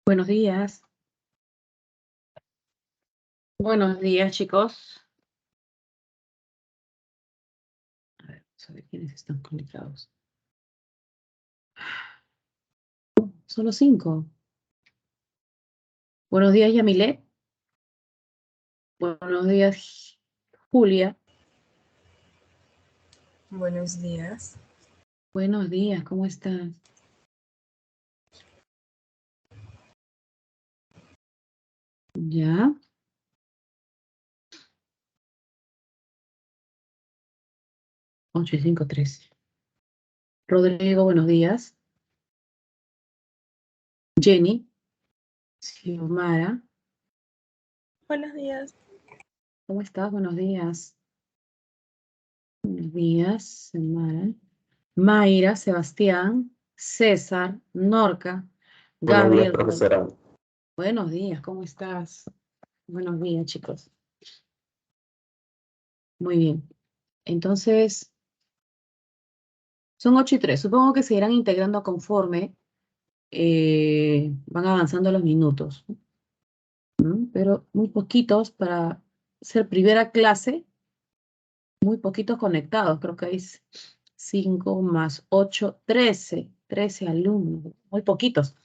Buenos días. Buenos días, chicos. A ver, vamos a ver quiénes están conectados. Solo 5. Buenos días, Yamilet. Buenos días, Julia. Buenos días. Buenos días, ¿cómo estás? ¿Ya? Ocho y 5, 13. Rodrigo, buenos días. Jenny. Xiomara. Buenos días. ¿Cómo estás? Buenos días. Buenos días, Xiomara. Mayra, Sebastián, César, Norca, Buenos días, Gabriel. profesora. Buenos días, ¿cómo estás? Buenos días, chicos. Muy bien. Entonces, son 8 y 3. Supongo que se irán integrando conforme van avanzando los minutos, ¿no? Pero muy poquitos para ser primera clase, muy poquitos conectados. Creo que hay 5 más 8, 13. 13 alumnos, muy poquitos,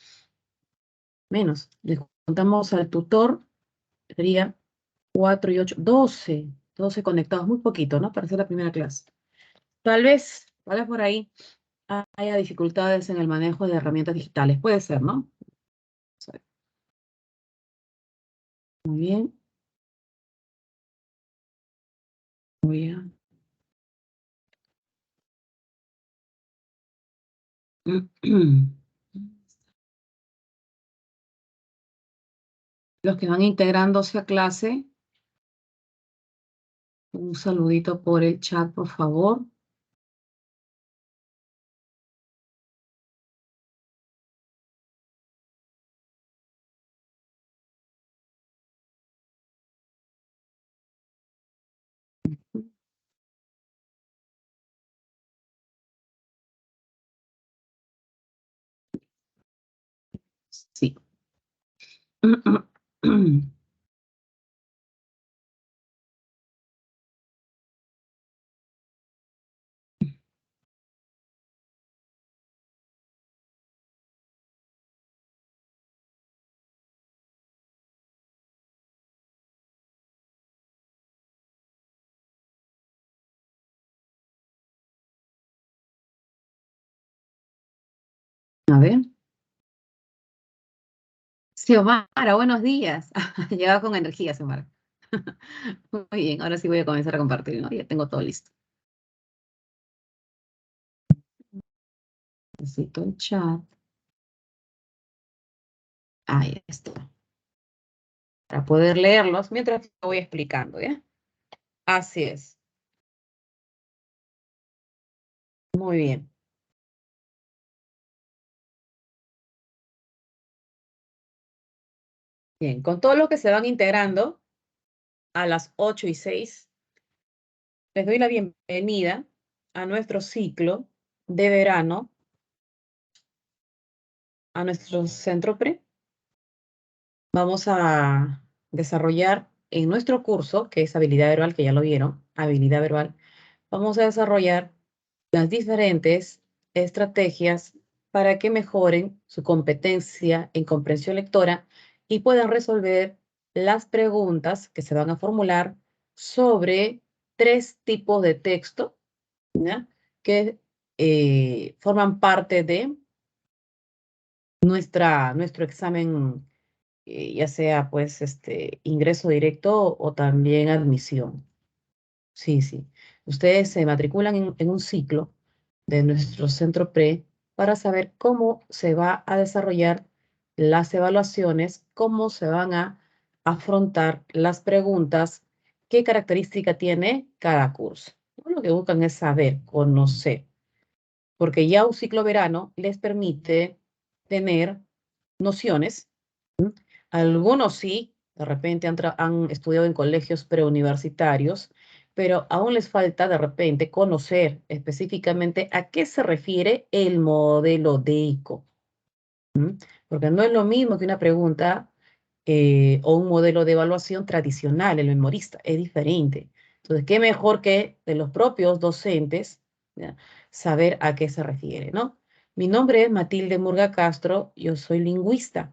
menos. Le contamos al tutor, sería 4 y 8, 12. 12 conectados, muy poquito, ¿no? Para ser la primera clase. Tal vez por ahí haya dificultades en el manejo de herramientas digitales. Puede ser, ¿no? Muy bien. Voy a... Los que van integrándose a clase, un saludito por el chat, por favor. Sí. A ver. Xiomara, buenos días. Llegaba con energía, Xiomara. Muy bien, ahora sí voy a comenzar a compartir, ¿no? Ya tengo todo listo. Necesito el chat. Ahí está. Para poder leerlos mientras te voy explicando, ¿ya? Así es. Muy bien. Bien, con todo lo que se van integrando a las 8 y 6, les doy la bienvenida a nuestro ciclo de verano, a nuestro centro pre. Vamos a desarrollar en nuestro curso, que es habilidad verbal, que ya lo vieron, habilidad verbal, vamos a desarrollar las diferentes estrategias para que mejoren su competencia en comprensión lectora y puedan resolver las preguntas que se van a formular sobre 3 tipos de texto, ¿ya? Que forman parte de nuestro examen, ya sea pues ingreso directo o también admisión. Sí, sí. Ustedes se matriculan en un ciclo de nuestro centro pre para saber cómo se va a desarrollar las evaluaciones, cómo se van a afrontar las preguntas, qué característica tiene cada curso. Lo que buscan es saber, conocer, porque ya un ciclo verano les permite tener nociones. Algunos sí, de repente han estudiado en colegios preuniversitarios, pero aún les falta de repente conocer específicamente a qué se refiere el modelo DEICO. ¿Mm? Porque no es lo mismo que una pregunta o un modelo de evaluación tradicional, el memorista, es diferente. Entonces, qué mejor que de los propios docentes, ¿ya? Saber a qué se refiere, ¿no? Mi nombre es Matilde Murga Castro, yo soy lingüista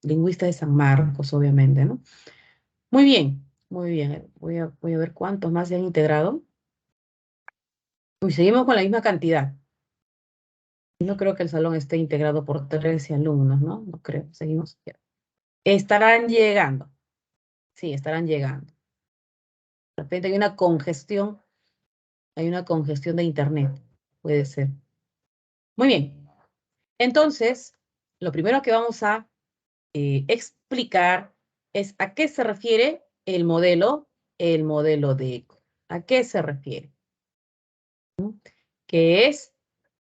de San Marcos, obviamente, ¿no? Muy bien, muy bien. Voy a ver cuántos más se han integrado. Uy, seguimos con la misma cantidad. No creo que el salón esté integrado por 13 alumnos, ¿no? No creo. Seguimos. Estarán llegando. Sí, estarán llegando. De repente hay una congestión de internet. Puede ser. Muy bien. Entonces, lo primero que vamos a explicar es a qué se refiere el modelo de eco. ¿A qué se refiere? ¿Qué es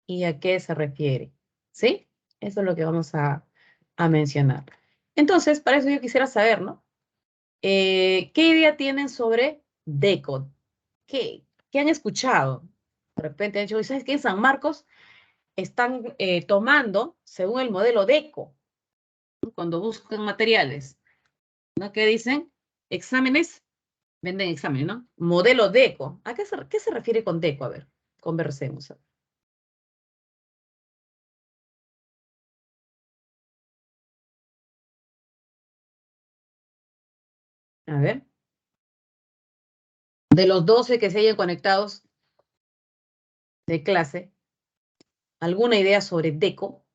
y a qué se refiere? ¿Sí? Eso es lo que vamos a mencionar. Entonces, para eso yo quisiera saber, ¿no? ¿Qué idea tienen sobre DECO? ¿Qué han escuchado? De repente han dicho, ¿sabes qué? En San Marcos están tomando, según el modelo DECO, ¿no? Cuando buscan materiales, ¿no? ¿Qué dicen? Exámenes, venden exámenes, ¿no? Modelo DECO. ¿A qué se refiere con DECO? A ver, conversemos. A ver, de los 12 que se hayan conectados de clase, ¿alguna idea sobre DECO?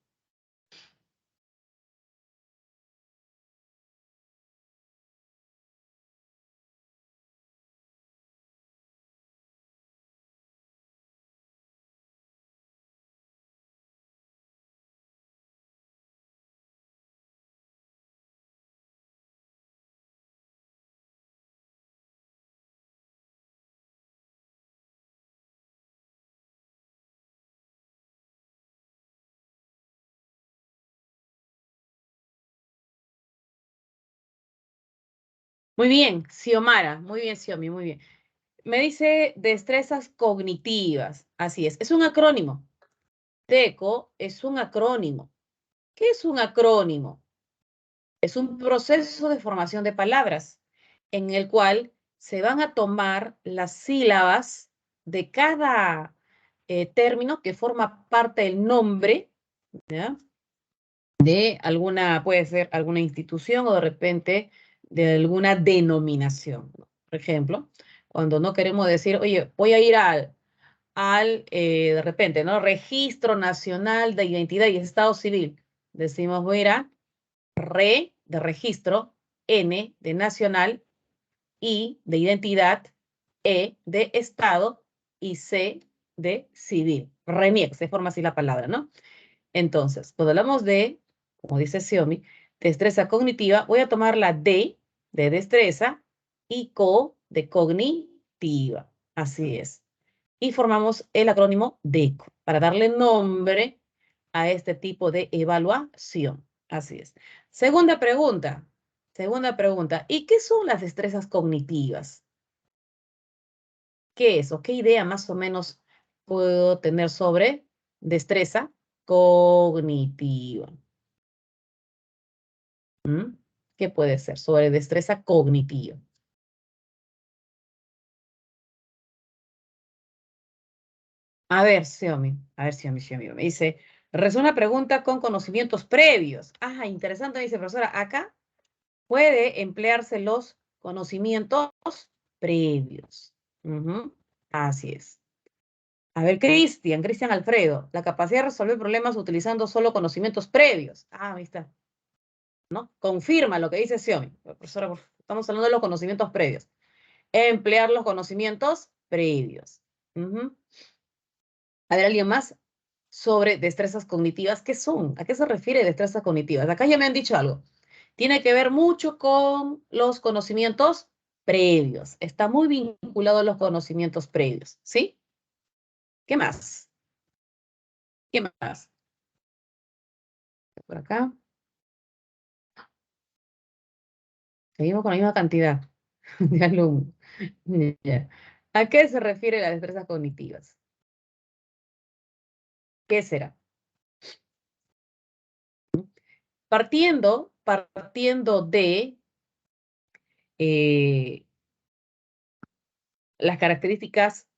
Muy bien, Xiomara, muy bien, Xiomi, muy bien. Me dice destrezas cognitivas. Así es. Es un acrónimo. DECO es un acrónimo. ¿Qué es un acrónimo? Es un proceso de formación de palabras en el cual se van a tomar las sílabas de cada término que forma parte del nombre, ¿ya? De alguna, puede ser alguna institución o de repente de alguna denominación, ¿no? Por ejemplo, cuando no queremos decir, oye, voy a ir de repente, ¿no? Registro Nacional de Identidad y Estado Civil. Decimos, voy a ir a RE de registro, N de nacional, I de identidad, E de Estado y C de civil. RENIEC, se forma así la palabra, ¿no? Entonces, cuando hablamos de, como dice Xiaomi, destreza cognitiva, voy a tomar la D de destreza y CO de cognitiva. Así es. Y formamos el acrónimo DECO para darle nombre a este tipo de evaluación. Así es. Segunda pregunta. Segunda pregunta. ¿Y qué son las destrezas cognitivas? ¿Qué es o qué idea más o menos puedo tener sobre destreza cognitiva? ¿Mm? ¿Qué puede ser sobre destreza cognitiva? A ver, Xiaomi, me dice, resuelve una pregunta con conocimientos previos. Ah, interesante, dice profesora, acá puede emplearse los conocimientos previos. Ujú, así es. A ver, Cristian Alfredo, la capacidad de resolver problemas utilizando solo conocimientos previos. Ah, ahí está, ¿no? Confirma lo que dice Xiaomi. Profesora, estamos hablando de los conocimientos previos. Emplear los conocimientos previos. Ujú. A ver, ¿alguien más sobre destrezas cognitivas? ¿Qué son? ¿A qué se refiere destrezas cognitivas? Acá ya me han dicho algo. Tiene que ver mucho con los conocimientos previos. Está muy vinculado a los conocimientos previos, ¿sí? ¿Qué más? ¿Qué más? Por acá. Seguimos con la misma cantidad de alumnos. Ya. ¿A qué se refiere las destrezas cognitivas? ¿Qué será? Partiendo de las características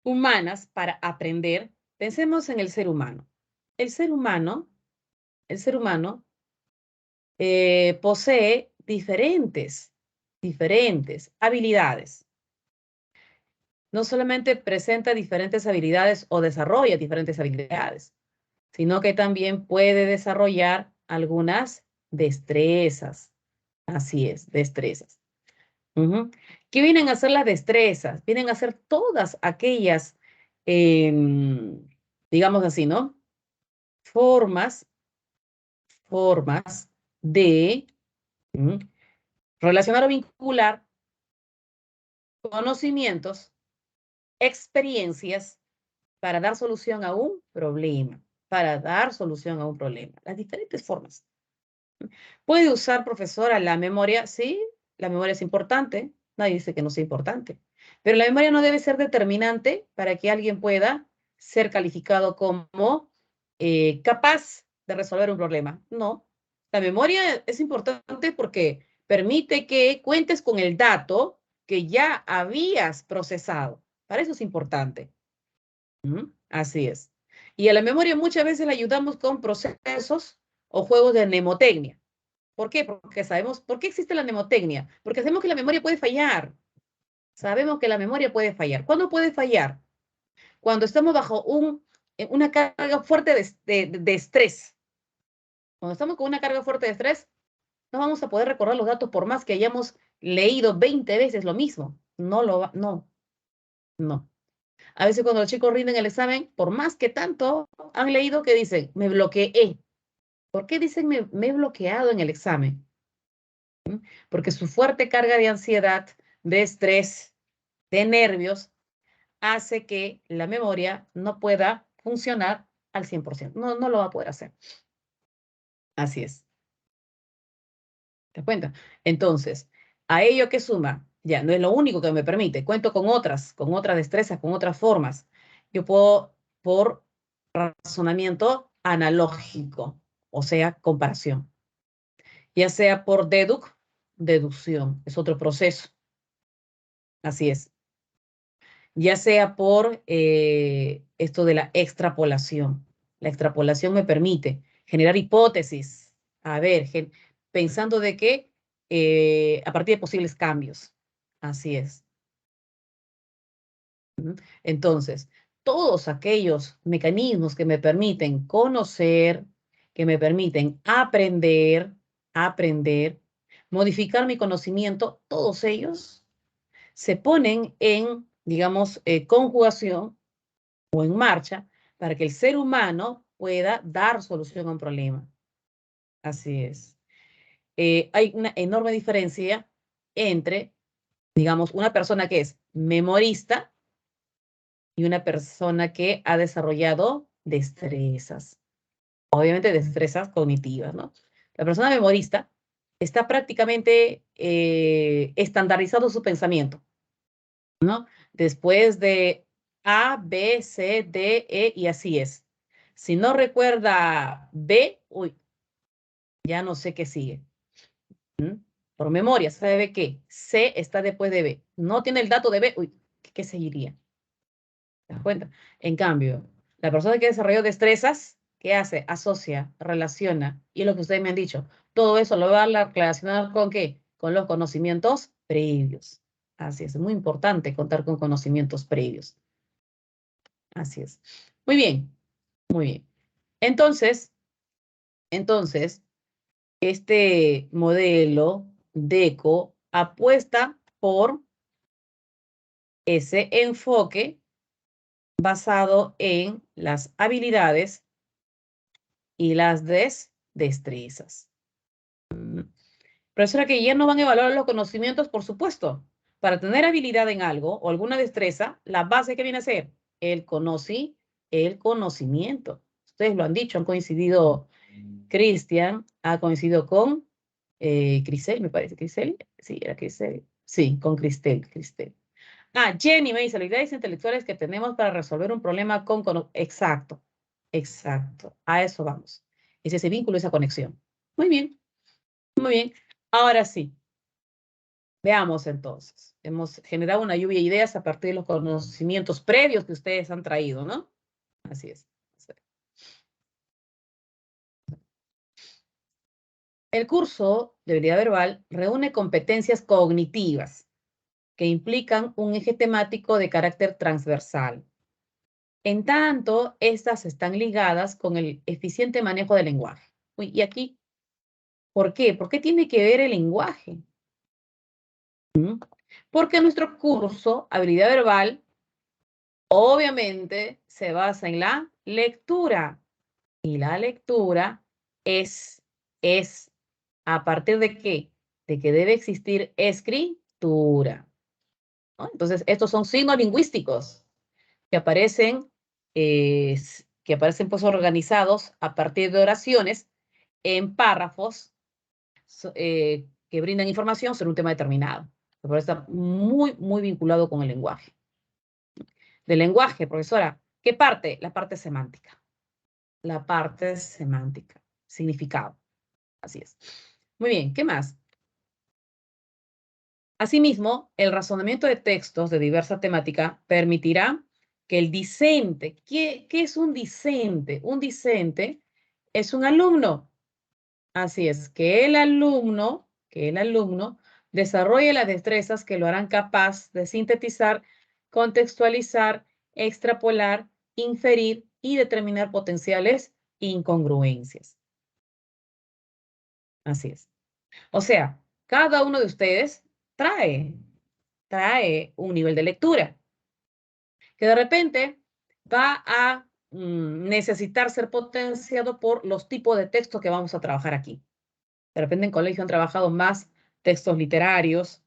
humanas para aprender, pensemos en el ser humano. El ser humano posee diferentes habilidades. No solamente presenta diferentes habilidades o desarrolla diferentes habilidades, sino que también puede desarrollar algunas destrezas. Así es, destrezas. Ujú. ¿Qué vienen a ser las destrezas? Vienen a ser todas aquellas, digamos así, ¿no? Formas de relacionar o vincular conocimientos, experiencias para dar solución a un problema, Las diferentes formas. ¿Puede usar, profesora, la memoria? Sí, la memoria es importante. Nadie dice que no sea importante. Pero la memoria no debe ser determinante para que alguien pueda ser calificado como capaz de resolver un problema. No. La memoria es importante porque permite que cuentes con el dato que ya habías procesado. Para eso es importante. Así es. Y a la memoria muchas veces la ayudamos con procesos o juegos de mnemotecnia. ¿Por qué? Porque sabemos, ¿por qué existe la mnemotecnia? Porque sabemos que la memoria puede fallar. Sabemos que la memoria puede fallar. ¿Cuándo puede fallar? Cuando estamos bajo una carga fuerte de estrés. Cuando estamos con una carga fuerte de estrés, no vamos a poder recordar los datos por más que hayamos leído 20 veces lo mismo. No. A veces cuando los chicos rinden el examen, por más que tanto han leído, que dicen, me bloqueé. ¿Por qué dicen me he bloqueado en el examen? Porque su fuerte carga de ansiedad, de estrés, de nervios, hace que la memoria no pueda funcionar al 100%. No lo va a poder hacer. Así es. ¿Te das cuenta? Entonces, a ello que suma, ya no es lo único que me permite, cuento con otras destrezas, con otras formas. Yo puedo, por razonamiento analógico, o sea, comparación, ya sea por deducción, es otro proceso. Así es. Ya sea por esto de la extrapolación. La extrapolación me permite generar hipótesis, a ver, pensando de que a partir de posibles cambios. Así es. Entonces, todos aquellos mecanismos que me permiten conocer, que me permiten aprender, modificar mi conocimiento, todos ellos se ponen en, digamos, conjugación o en marcha para que el ser humano pueda dar solución a un problema. Así es. Hay una enorme diferencia entre, digamos, una persona que es memorista y una persona que ha desarrollado destrezas. Obviamente destrezas cognitivas, ¿no? La persona memorista está prácticamente estandarizado su pensamiento, ¿no? Después de A, B, C, D, E y así es. Si no recuerda B, uy, ya no sé qué sigue. Por memoria, ¿sabe qué? C está después de B. No tiene el dato de B, uy, ¿qué seguiría? ¿Te das cuenta? En cambio, la persona que desarrolló destrezas, ¿qué hace? Asocia, relaciona. Y lo que ustedes me han dicho, todo eso lo va a relacionar con ¿qué? Con los conocimientos previos. Así es muy importante contar con conocimientos previos. Así es. Muy bien, muy bien. Entonces, este modelo DECO apuesta por ese enfoque basado en las habilidades y las destrezas. Profesora, que ya no van a evaluar los conocimientos, por supuesto. Para tener habilidad en algo o alguna destreza, la base que viene a ser el conocimiento. Ustedes lo han dicho, han coincidido, Cristian ha coincidido con Crisel, me parece, Crisel. Sí, era Crisel. Sí, con Cristel. Ah, Jenny me dice, habilidades intelectuales que tenemos para resolver un problema con... Exacto, exacto. A eso vamos. Es ese vínculo, esa conexión. Muy bien, muy bien. Ahora sí, veamos entonces. Hemos generado una lluvia de ideas a partir de los conocimientos previos que ustedes han traído, ¿no? Así es. El curso de habilidad verbal reúne competencias cognitivas que implican un eje temático de carácter transversal. En tanto, estas están ligadas con el eficiente manejo del lenguaje. Uy, y aquí, ¿por qué? ¿Por qué tiene que ver el lenguaje? Porque nuestro curso, habilidad verbal, obviamente se basa en la lectura. Y la lectura es ¿a partir de qué? De que debe existir escritura, ¿no? Entonces, estos son signos lingüísticos que aparecen, pues organizados a partir de oraciones en párrafos que brindan información sobre un tema determinado. Por eso está muy, muy vinculado con el lenguaje. Del lenguaje, profesora, ¿qué parte? La parte semántica. La parte semántica, significado. Así es. Muy bien, ¿qué más? Asimismo, el razonamiento de textos de diversa temática permitirá que el discente, ¿qué es un discente? Un discente es un alumno. Así es, que el alumno desarrolle las destrezas que lo harán capaz de sintetizar, contextualizar, extrapolar, inferir y determinar potenciales incongruencias. Así es. O sea, cada uno de ustedes trae, trae un nivel de lectura que de repente va a necesitar ser potenciado por los tipos de textos que vamos a trabajar aquí. De repente en colegio han trabajado más textos literarios,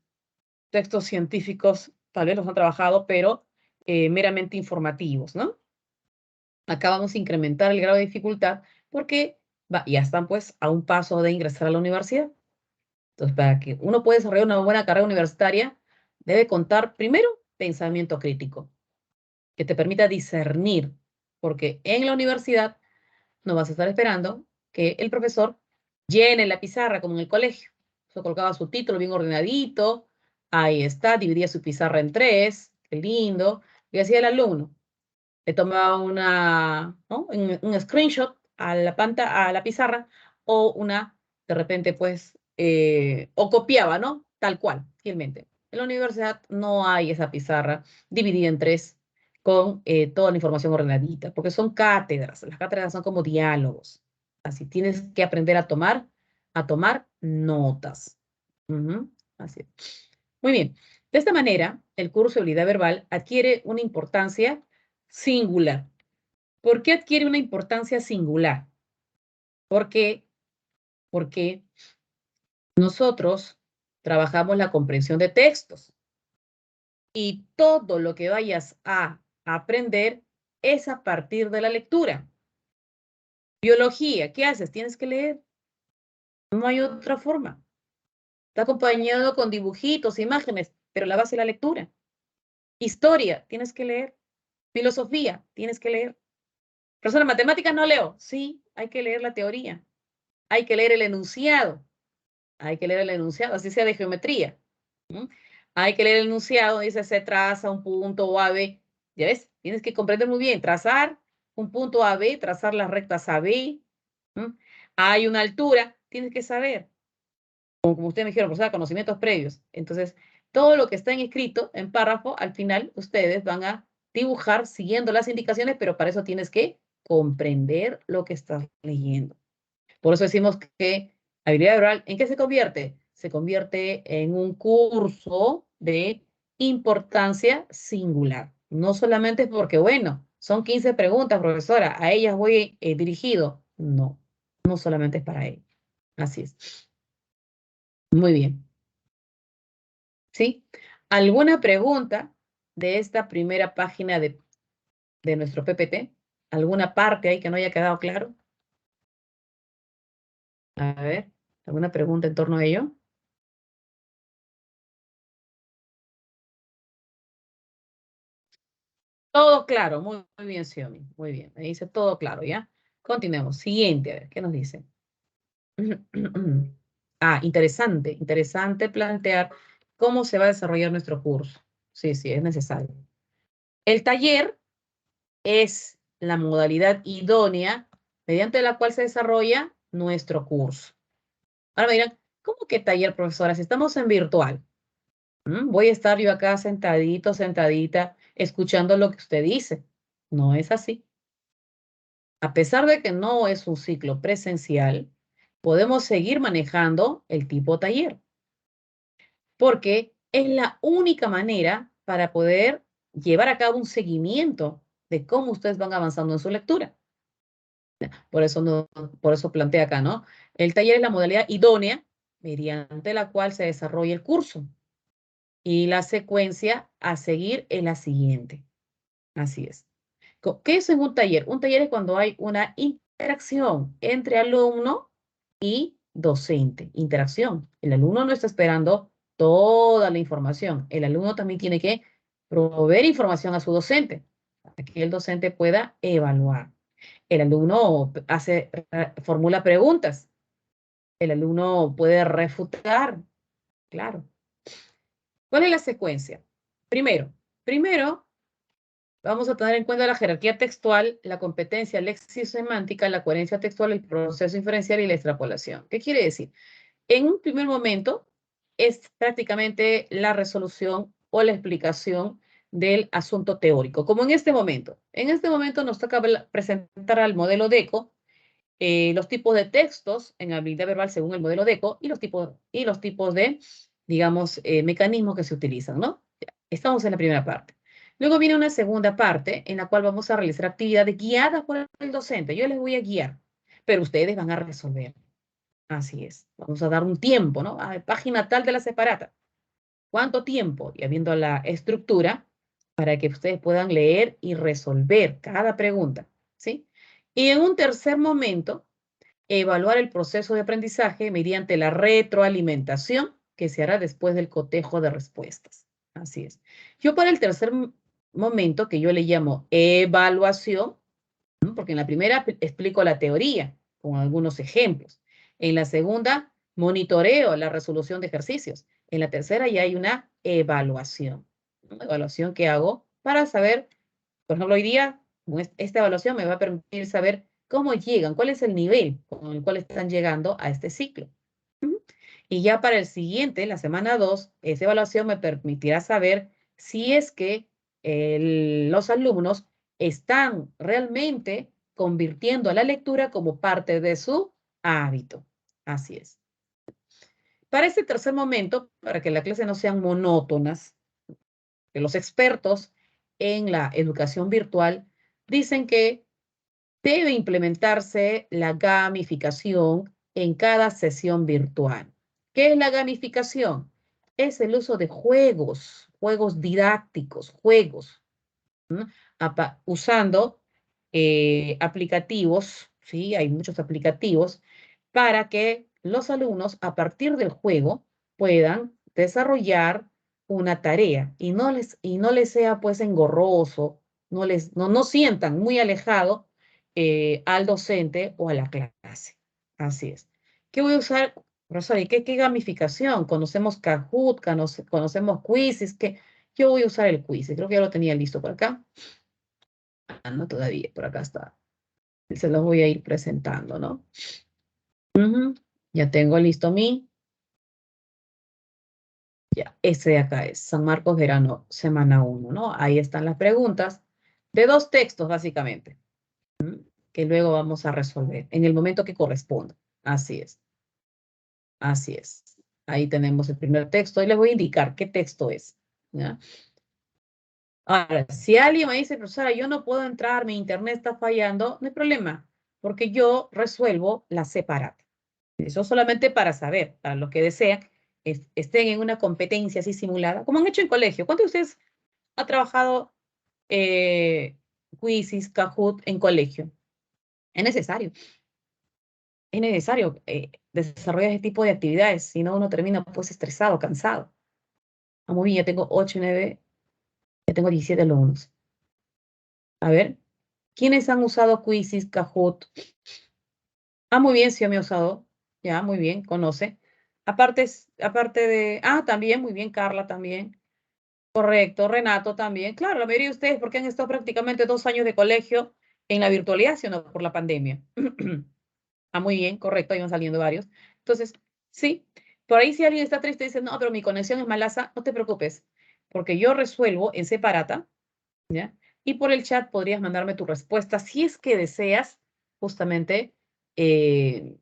textos científicos, tal vez los han trabajado, pero meramente informativos, ¿no? Acá vamos a incrementar el grado de dificultad porque ya están pues a un paso de ingresar a la universidad. Entonces, para que uno pueda desarrollar una buena carrera universitaria, debe contar primero pensamiento crítico, que te permita discernir, porque en la universidad no vas a estar esperando que el profesor llene la pizarra como en el colegio. Eso colocaba su título bien ordenadito, ahí está, dividía su pizarra en tres, qué lindo, y hacía el alumno. Le tomaba ¿no? un screenshot a la pizarra o de repente, pues, o copiaba, ¿no? Tal cual, fielmente. En la universidad no hay esa pizarra dividida en tres con toda la información ordenadita, porque son cátedras. Las cátedras son como diálogos. Así tienes que aprender a tomar notas. Ujú, así es. Muy bien. De esta manera, el curso de habilidad verbal adquiere una importancia singular. ¿Por qué adquiere una importancia singular? Porque, porque nosotros trabajamos la comprensión de textos y todo lo que vayas a aprender es a partir de la lectura. Biología, ¿qué haces? Tienes que leer. No hay otra forma. Está acompañado con dibujitos, imágenes, pero la base es la lectura. Historia, tienes que leer. Filosofía, tienes que leer. Profesora, matemáticas no leo. Sí, hay que leer la teoría. Hay que leer el enunciado. Hay que leer el enunciado, así sea de geometría. ¿Mm? Hay que leer el enunciado, dice se traza un punto A, B. ¿Ya ves? Tienes que comprender muy bien, trazar un punto A, B, trazar las rectas A, B. ¿Mm? Hay una altura, tienes que saber. Como ustedes me dijeron, por conocimientos previos. Entonces, todo lo que está en escrito, en párrafo, al final ustedes van a dibujar siguiendo las indicaciones, pero para eso tienes que comprender lo que estás leyendo. Por eso decimos que habilidad oral, ¿en qué se convierte? Se convierte en un curso de importancia singular. No solamente es porque, bueno, son 15 preguntas, profesora, a ellas voy dirigido. No, no solamente es para ello. Así es. Muy bien. ¿Sí? ¿Alguna pregunta de esta primera página de nuestro PPT? ¿Alguna parte ahí que no haya quedado claro? A ver, ¿alguna pregunta en torno a ello? Todo claro, muy, muy bien, Xiaomi. Muy bien, me dice todo claro, ¿ya? Continuemos. Siguiente, a ver, ¿qué nos dice? Interesante, interesante plantear cómo se va a desarrollar nuestro curso. Sí, sí, es necesario. El taller es la modalidad idónea mediante la cual se desarrolla nuestro curso. Ahora me dirán, ¿cómo que taller, profesora? Si estamos en virtual, voy a estar yo acá sentadito, sentadita, escuchando lo que usted dice. No es así. A pesar de que no es un ciclo presencial, podemos seguir manejando el tipo taller, porque es la única manera para poder llevar a cabo un seguimiento de cómo ustedes van avanzando en su lectura. Por eso, no, por eso plantea acá, ¿no? El taller es la modalidad idónea mediante la cual se desarrolla el curso y la secuencia a seguir es la siguiente. Así es. ¿Qué es en un taller? Un taller es cuando hay una interacción entre alumno y docente. Interacción. El alumno no está esperando toda la información. El alumno también tiene que proveer información a su docente para que el docente pueda evaluar. El alumno formula preguntas. El alumno puede refutar. Claro. ¿Cuál es la secuencia? Primero, vamos a tener en cuenta la jerarquía textual, la competencia lexisemántica, la coherencia textual, el proceso inferencial y la extrapolación. ¿Qué quiere decir? En un primer momento es prácticamente la resolución o la explicación del asunto teórico, como en este momento. En este momento nos toca presentar al modelo DECO, los tipos de textos en habilidad verbal según el modelo DECO y los tipos de, digamos, mecanismos que se utilizan, ¿no? Estamos en la primera parte. Luego viene una segunda parte en la cual vamos a realizar actividades guiadas por el docente. Yo les voy a guiar, pero ustedes van a resolver. Así es. Vamos a dar un tiempo, ¿no? Página tal de la separata. ¿Cuánto tiempo? Y habiendo la estructura para que ustedes puedan leer y resolver cada pregunta, ¿sí? Y en un tercer momento, evaluar el proceso de aprendizaje mediante la retroalimentación que se hará después del cotejo de respuestas. Así es. Yo para el tercer momento, que yo le llamo evaluación, ¿no? Porque en la primera explico la teoría con algunos ejemplos. En la segunda, monitoreo la resolución de ejercicios. En la tercera ya hay una evaluación. Una evaluación que hago para saber, por ejemplo, hoy día, esta evaluación me va a permitir saber cómo llegan, cuál es el nivel con el cual están llegando a este ciclo. Y ya para el siguiente, la semana 2, esa evaluación me permitirá saber si es que los alumnos están realmente convirtiendo a la lectura como parte de su hábito. Así es. Para este tercer momento, para que las clases no sean monótonas, que los expertos en la educación virtual dicen que debe implementarse la gamificación en cada sesión virtual. ¿Qué es la gamificación? Es el uso de juegos, juegos didácticos, juegos, ¿no? Usando aplicativos, ¿sí? Hay muchos aplicativos para que los alumnos a partir del juego puedan desarrollar una tarea y no les sea pues engorroso, no sientan muy alejado al docente o a la clase. Así es. ¿Qué voy a usar? Profesor, ¿y qué gamificación? Conocemos Kahoot, conocemos Quizzes, que yo voy a usar el quiz. Creo que ya lo tenía listo por acá. No todavía, por acá está. Se los voy a ir presentando, ¿no? Ya tengo listo mi. Ya, ese de acá es San Marcos Verano, semana 1, ¿no? Ahí están las preguntas de 2 textos, básicamente, que luego vamos a resolver en el momento que corresponda. Así es. Así es. Ahí tenemos el primer texto y les voy a indicar qué texto es, ¿ya? Ahora, si alguien me dice, profesora, yo no puedo entrar, mi internet está fallando, no hay problema, porque yo resuelvo la separata. Eso solamente para saber, para los que desean, estén en una competencia así simulada, como han hecho en colegio. ¿Cuántos de ustedes ha trabajado Quizzes, Kahoot en colegio? Es necesario. Es necesario desarrollar ese tipo de actividades, si no uno termina pues estresado, cansado. Muy bien, ya tengo 8 y 9, ya tengo 17 alumnos. A ver, ¿quiénes han usado Quizzes, Kahoot? Muy bien, sí, yo me he usado. Ya, muy bien, conoce. Aparte de, también, muy bien, Carla también. Correcto, Renato también. Claro, la mayoría de ustedes, porque han estado prácticamente 2 años de colegio en la virtualidad, sino por la pandemia. Muy bien, correcto, ahí van saliendo varios. Entonces, sí, por ahí si alguien está triste y dice, no, pero mi conexión es malaza, no te preocupes, porque yo resuelvo en separata, ¿ya? Y por el chat podrías mandarme tu respuesta si es que deseas justamente eh,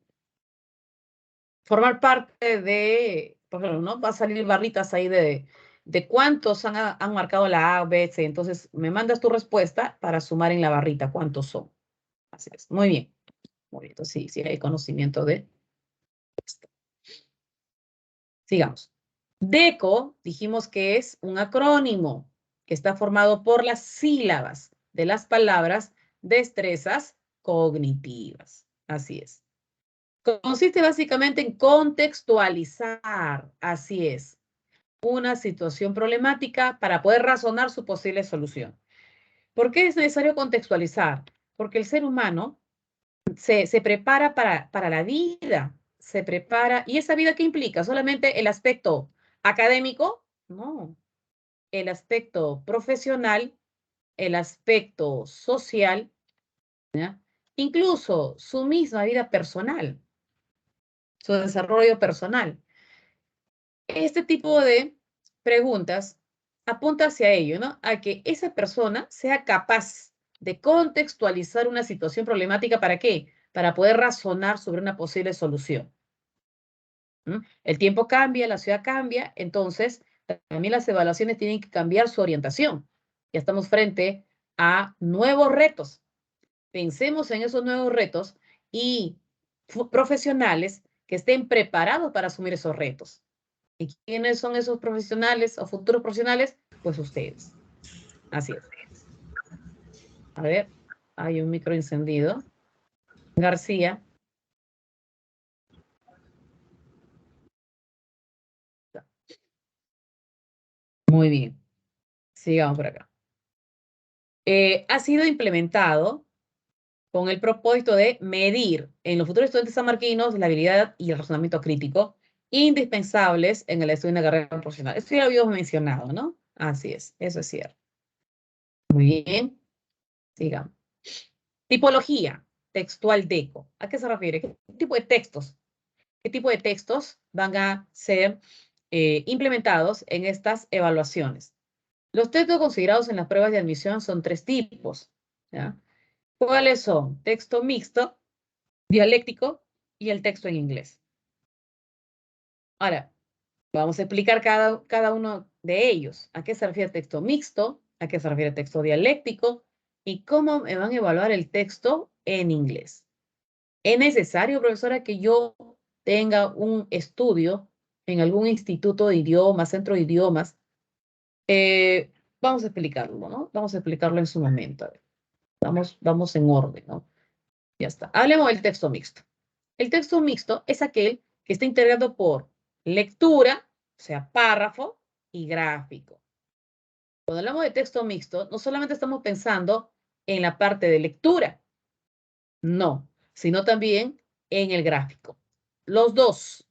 formar parte de, por ejemplo, ¿no? Va a salir barritas ahí de cuántos han marcado la A, B, C. Entonces, me mandas tu respuesta para sumar en la barrita cuántos son. Así es. Muy bien. Muy bien. Entonces, sí, sí hay conocimiento de esto. Sigamos. DECO, dijimos que es un acrónimo que está formado por las sílabas de las palabras destrezas cognitivas. Así es. Consiste básicamente en contextualizar, así es, una situación problemática para poder razonar su posible solución. ¿Por qué es necesario contextualizar? Porque el ser humano se prepara para la vida, se prepara, ¿y esa vida qué implica? ¿Solamente el aspecto académico? No, el aspecto profesional, el aspecto social, ¿ya? Incluso su misma vida personal, su desarrollo personal. Este tipo de preguntas apunta hacia ello, ¿no? A que esa persona sea capaz de contextualizar una situación problemática. ¿Para qué? Para poder razonar sobre una posible solución. El tiempo cambia, la ciudad cambia, entonces también las evaluaciones tienen que cambiar su orientación. Ya estamos frente a nuevos retos. Pensemos en esos nuevos retos y profesionales que estén preparados para asumir esos retos. ¿Y quiénes son esos profesionales o futuros profesionales? Pues ustedes. Así es. A ver, hay un micro encendido. García. Muy bien. Sigamos por acá. Ha sido implementado con el propósito de medir en los futuros estudiantes sanmarquinos la habilidad y el razonamiento crítico indispensables en el estudio de una carrera profesional. Esto ya lo habíamos mencionado, ¿no? Así es, eso es cierto. Muy bien, sigamos. Tipología textual DECO. ¿A qué se refiere? ¿Qué tipo de textos? ¿Qué tipo de textos van a ser implementados en estas evaluaciones? Los textos considerados en las pruebas de admisión son 3 tipos, ¿ya? ¿Cuáles son? Texto mixto, dialéctico y el texto en inglés. Ahora, vamos a explicar cada uno de ellos. ¿A qué se refiere texto mixto? ¿A qué se refiere texto dialéctico? ¿Y cómo me van a evaluar el texto en inglés? ¿Es necesario, profesora, que yo tenga un estudio en algún instituto de idiomas, centro de idiomas? Vamos a explicarlo, ¿no? Vamos a explicarlo en su momento. A ver, vamos en orden, ¿no? Ya está. Hablemos del texto mixto. El texto mixto es aquel que está integrado por lectura, o sea, párrafo y gráfico. Cuando hablamos de texto mixto, no solamente estamos pensando en la parte de lectura, no, sino también en el gráfico. Los dos,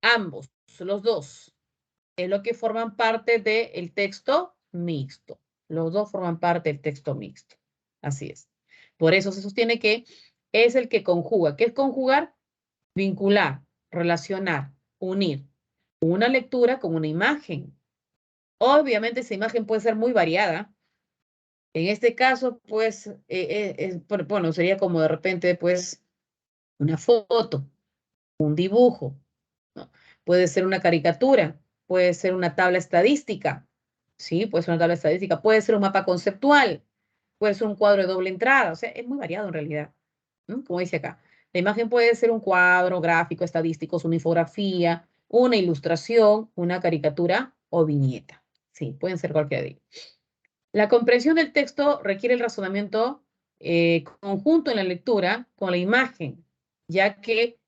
ambos, los dos, es lo que forman parte del texto mixto. Los dos forman parte del texto mixto. Así es. Por eso se sostiene que es el que conjuga. ¿Qué es conjugar? Vincular, relacionar, unir una lectura con una imagen. Obviamente esa imagen puede ser muy variada. En este caso, pues, bueno, sería como de repente, pues, una foto, un dibujo, ¿no? Puede ser una caricatura, puede ser una tabla estadística, ¿sí? Puede ser una tabla estadística, puede ser un mapa conceptual, puede ser un cuadro de doble entrada, o sea, es muy variado en realidad, ¿no? Como dice acá. La imagen puede ser un cuadro gráfico, estadístico, una infografía, una ilustración, una caricatura o viñeta. Sí, pueden ser cualquiera de ellos. La comprensión del texto requiere el razonamiento conjunto en la lectura con la imagen, ya que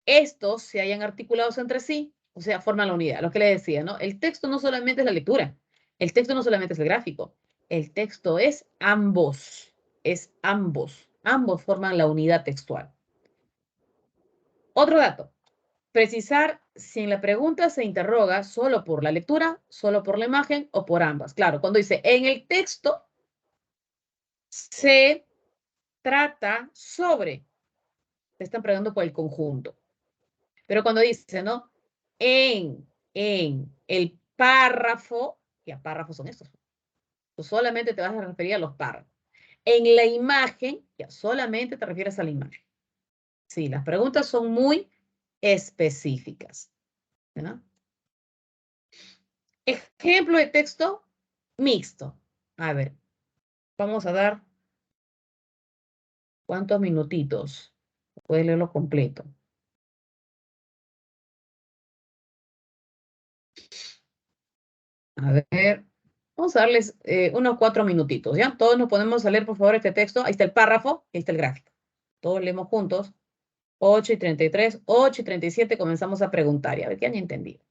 estos se hayan articulados entre sí, o sea, forman la unidad. Lo que le decía, ¿no? El texto no solamente es la lectura, el texto no solamente es el gráfico, el texto es ambos forman la unidad textual. Otro dato. Precisar si en la pregunta se interroga solo por la lectura, solo por la imagen o por ambas. Claro, cuando dice en el texto se trata sobre, te están preguntando por el conjunto. Pero cuando dice, ¿no? En el párrafo, ya párrafos son estos. Tú solamente te vas a referir a los párrafos. En la imagen, ya solamente te refieres a la imagen. Sí, las preguntas son muy específicas. ¿Verdad? Ejemplo de texto mixto. A ver, vamos a dar cuántos minutitos. Puedes leerlo completo. A ver, vamos a darles unos 4 minutitos, ¿ya? Todos nos ponemos a leer, por favor, este texto. Ahí está el párrafo, ahí está el gráfico. Todos leemos juntos. 8:33, 8:37, comenzamos a preguntar y a ver qué han entendido.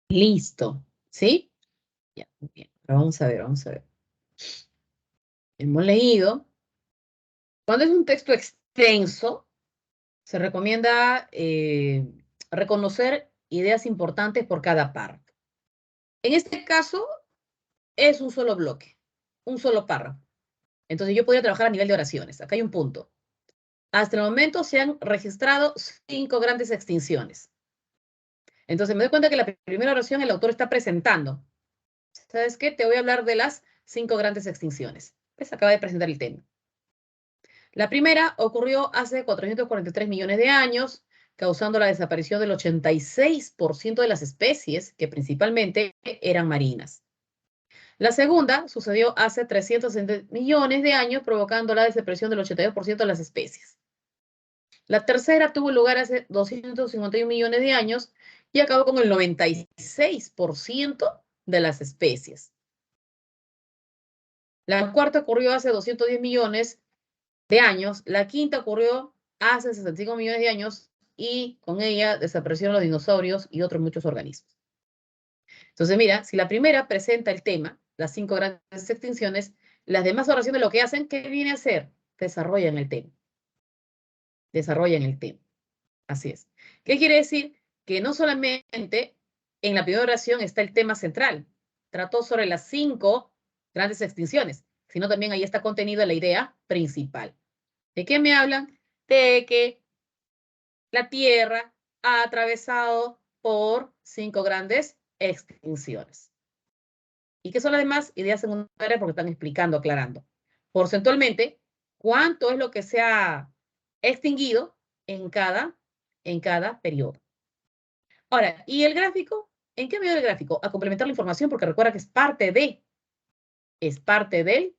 Listo, ¿sí? Ya, muy bien. Ahora vamos a ver, vamos a ver. Hemos leído. Cuando es un texto extenso, se recomienda reconocer ideas importantes por cada párrafo. En este caso, es un solo bloque, un solo párrafo. Entonces yo podría trabajar a nivel de oraciones. Acá hay un punto. Hasta el momento se han registrado 5 grandes extinciones. Entonces me doy cuenta que la primera oración el autor está presentando. ¿Sabes qué? Te voy a hablar de las 5 grandes extinciones. Pues acaba de presentar el tema. La primera ocurrió hace 443 millones de años, causando la desaparición del 86% de las especies, que principalmente eran marinas. La segunda sucedió hace 360 millones de años, provocando la desaparición del 82% de las especies. La tercera tuvo lugar hace 251 millones de años y acabó con el 96% de las especies. La cuarta ocurrió hace 210 millones de años. La quinta ocurrió hace 65 millones de años y con ella desaparecieron los dinosaurios y otros muchos organismos. Entonces, mira, si la primera presenta el tema, las 5 grandes extinciones, las demás oraciones lo que hacen, ¿qué viene a hacer? Desarrollan el tema. Desarrollan el tema. Así es. ¿Qué quiere decir? Que no solamente en la primera oración está el tema central, trató sobre las 5 grandes extinciones, sino también ahí está contenida la idea principal. ¿De qué me hablan? De que la Tierra ha atravesado por 5 grandes extinciones. ¿Y qué son las demás? Ideas secundarias porque están explicando, aclarando. Porcentualmente, ¿cuánto es lo que se ha extinguido en cada periodo? Ahora, ¿y el gráfico? ¿En qué medio el gráfico? A complementar la información porque recuerda que es parte del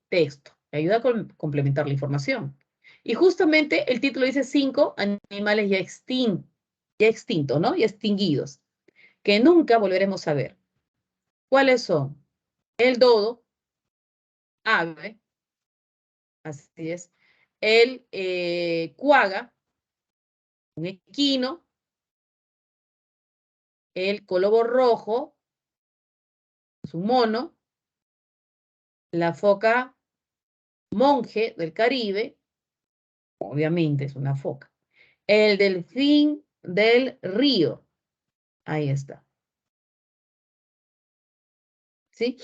texto. Me ayuda a complementar la información. Y justamente el título dice 5 animales ya extintos, ¿no? Y extinguidos, que nunca volveremos a ver. ¿Cuáles son? El dodo, ave, así es. El cuaga, un equino. El colobo rojo, es un mono. La foca monje del Caribe, obviamente es una foca. El delfín del río, ahí está. ¿Sí?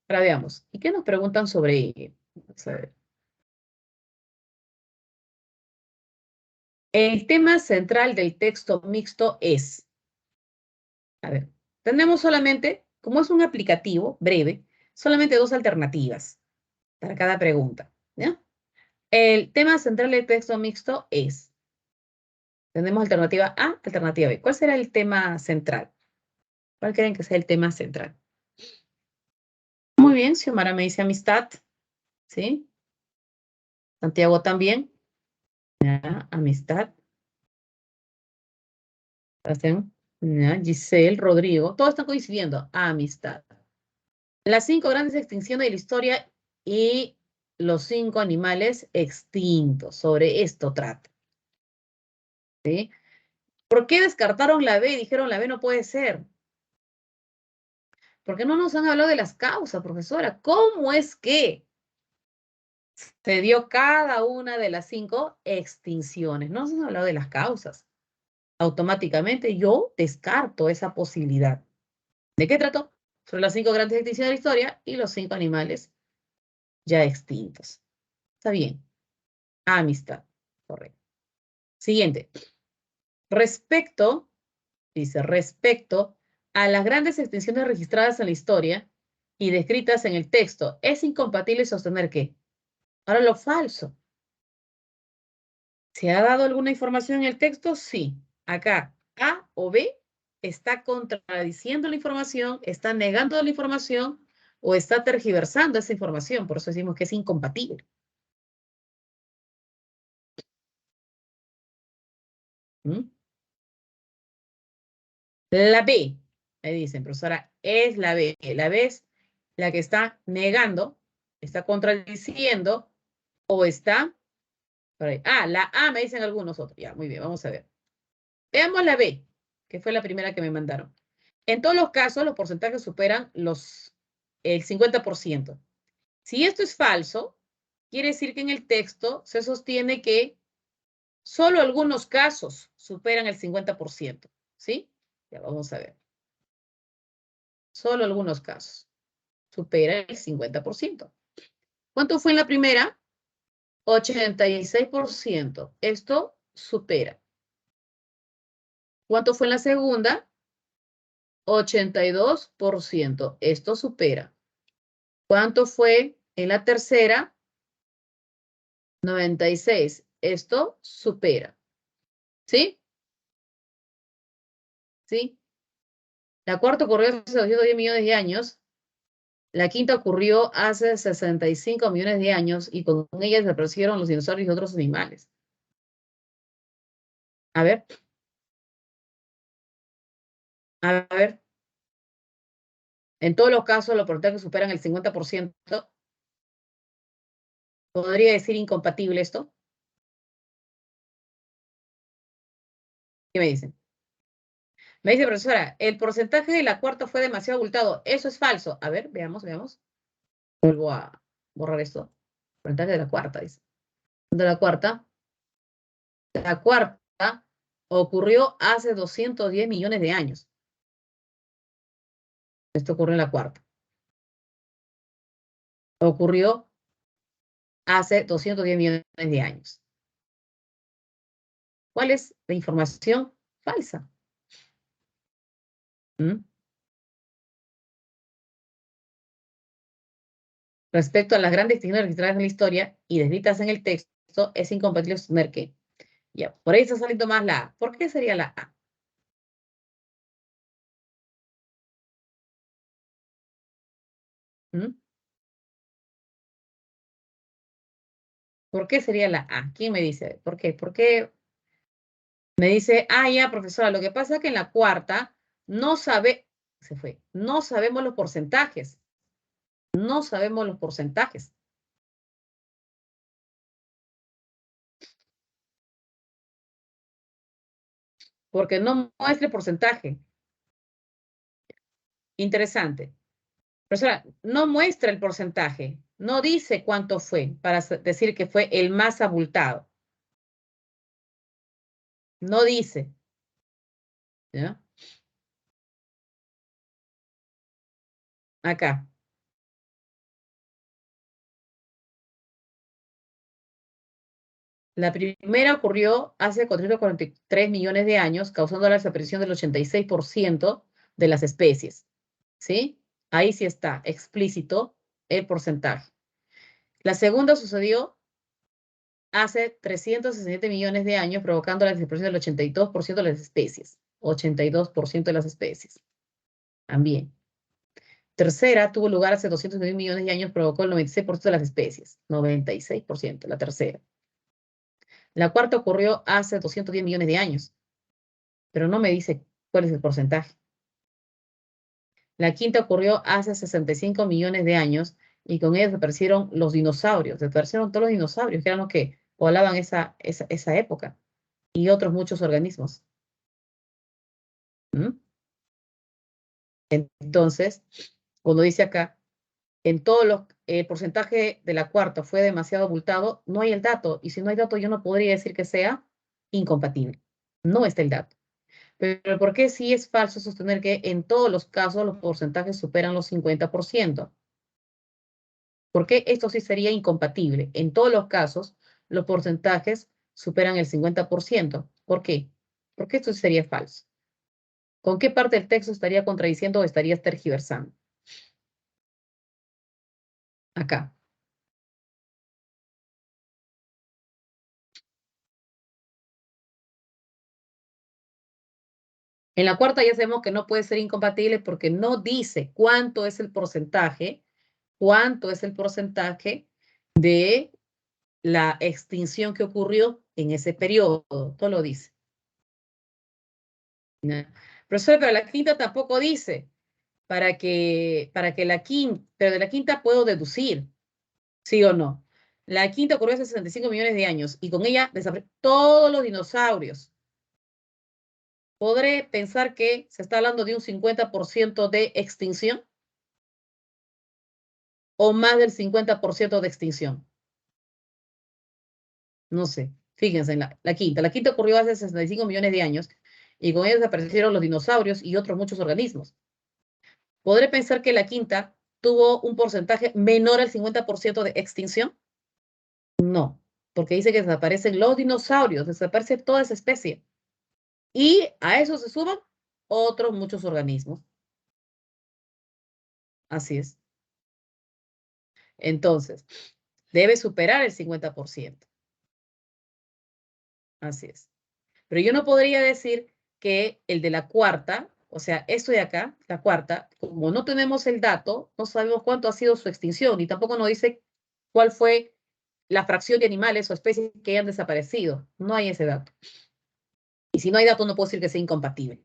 Ahora veamos. ¿Y qué nos preguntan sobre ello? Vamos a ver. El tema central del texto mixto es, a ver, tenemos solamente, como es un aplicativo breve, solamente 2 alternativas para cada pregunta, ¿ya? El tema central del texto mixto es, tenemos alternativa A, alternativa B. ¿Cuál será el tema central? ¿Cuál creen que sea el tema central? Muy bien, Xiomara me dice amistad, ¿sí? Santiago también. Ya, amistad. Sebastián, ya, Giselle, Rodrigo, todos están coincidiendo. Amistad. Las 5 grandes extinciones de la historia y los 5 animales extintos. Sobre esto trata. ¿Sí? ¿Por qué descartaron la B y dijeron la B no puede ser? Porque no nos han hablado de las causas, profesora. ¿Cómo es que se dio cada una de las 5 extinciones? No nos han hablado de las causas. Automáticamente yo descarto esa posibilidad. ¿De qué trató? Sobre las 5 grandes extinciones de la historia y los 5 animales ya extintos. Está bien. Amistad. Correcto. Siguiente. Respecto a las grandes extinciones registradas en la historia y descritas en el texto, es incompatible sostener que. Ahora lo falso. ¿Se ha dado alguna información en el texto? Sí. Acá, A o B está contradiciendo la información, está negando la información o está tergiversando esa información. Por eso decimos que es incompatible. ¿Mm? La B, me dicen, profesora, es la B. La B es la que está negando, está contradiciendo o está. Por ahí. Ah, la A me dicen algunos otros. Ya, muy bien, vamos a ver. Veamos la B, que fue la primera que me mandaron. En todos los casos, los porcentajes superan el 50%. Si esto es falso, quiere decir que en el texto se sostiene que solo algunos casos superan el 50%. ¿Sí? Ya vamos a ver. Solo algunos casos. Supera el 50%. ¿Cuánto fue en la primera? 86%. Esto supera. ¿Cuánto fue en la segunda? 82%. Esto supera. ¿Cuánto fue en la tercera? 96%. Esto supera. ¿Sí? ¿Sí? La cuarta ocurrió hace 210 millones de años. La quinta ocurrió hace 65 millones de años y con ella desaparecieron los dinosaurios y otros animales. A ver. A ver. En todos los casos, los porcentajes superan el 50%. ¿Podría decir incompatible esto? ¿Qué me dicen? Me dice, profesora, el porcentaje de la cuarta fue demasiado abultado. Eso es falso. A ver, veamos, veamos. Vuelvo a borrar esto. Porcentaje de la cuarta, dice. De la cuarta. La cuarta ocurrió hace 210 millones de años. Esto ocurrió en la cuarta. Ocurrió hace 210 millones de años. ¿Cuál es la información falsa? ¿Mm? Respecto a las grandes extinciones registradas en la historia y descritas en el texto, es incompatible sostener que. Ya, por ahí está saliendo más la A. ¿Por qué sería la A? ¿Mm? ¿Por qué sería la A? ¿Quién me dice? ¿Por qué? ¿Por qué? Me dice, ya, profesora, lo que pasa es que en la cuarta se fue, no sabemos los porcentajes. No sabemos los porcentajes. Porque no muestra el porcentaje. Interesante. Profesora, no muestra el porcentaje. No dice cuánto fue para decir que fue el más abultado. No dice. ¿Ya? Acá. La primera ocurrió hace 443 millones de años, causando la desaparición del 86% de las especies. ¿Sí? Ahí sí está explícito el porcentaje. La segunda sucedió hace 367 millones de años, provocando la desaparición del 82% de las especies. 82% de las especies. También. Tercera tuvo lugar hace 209 millones de años, provocó el 96% de las especies. 96%, la tercera. La cuarta ocurrió hace 210 millones de años, pero no me dice cuál es el porcentaje. La quinta ocurrió hace 65 millones de años y con ella desaparecieron los dinosaurios. Desaparecieron todos los dinosaurios, que eran los que poblaban esa época, y otros muchos organismos. ¿Mm? Entonces, cuando dice acá, el porcentaje de la cuarta fue demasiado abultado, no hay el dato. Y si no hay dato, yo no podría decir que sea incompatible. No está el dato. Pero ¿por qué sí es falso sostener que en todos los casos los porcentajes superan los 50%? ¿Por qué esto sí sería incompatible? En todos los casos, los porcentajes superan el 50%. ¿Por qué? ¿Por qué esto sería falso? ¿Con qué parte del texto estaría contradiciendo o estaría tergiversando? Acá. En la cuarta ya sabemos que no puede ser incompatible porque no dice cuánto es el porcentaje de la extinción que ocurrió en ese periodo. Todo lo dice. ¿No? Profesor, pero la quinta tampoco dice. Pero de la quinta puedo deducir, ¿sí o no? La quinta ocurrió hace 65 millones de años y con ella desaparecieron todos los dinosaurios. ¿Podré pensar que se está hablando de un 50% de extinción o más del 50% de extinción? No sé. Fíjense en la quinta. La quinta ocurrió hace 65 millones de años y con ellos desaparecieron los dinosaurios y otros muchos organismos. ¿Podré pensar que la quinta tuvo un porcentaje menor al 50% de extinción? No, porque dice que desaparecen los dinosaurios, desaparece toda esa especie. Y a eso se suman otros muchos organismos. Así es. Entonces, debe superar el 50%. Así es. Pero yo no podría decir que el de la cuarta, o sea, esto de acá, la cuarta, como no tenemos el dato, no sabemos cuánto ha sido su extinción y tampoco nos dice cuál fue la fracción de animales o especies que hayan desaparecido. No hay ese dato. Y si no hay dato, no puedo decir que sea incompatible.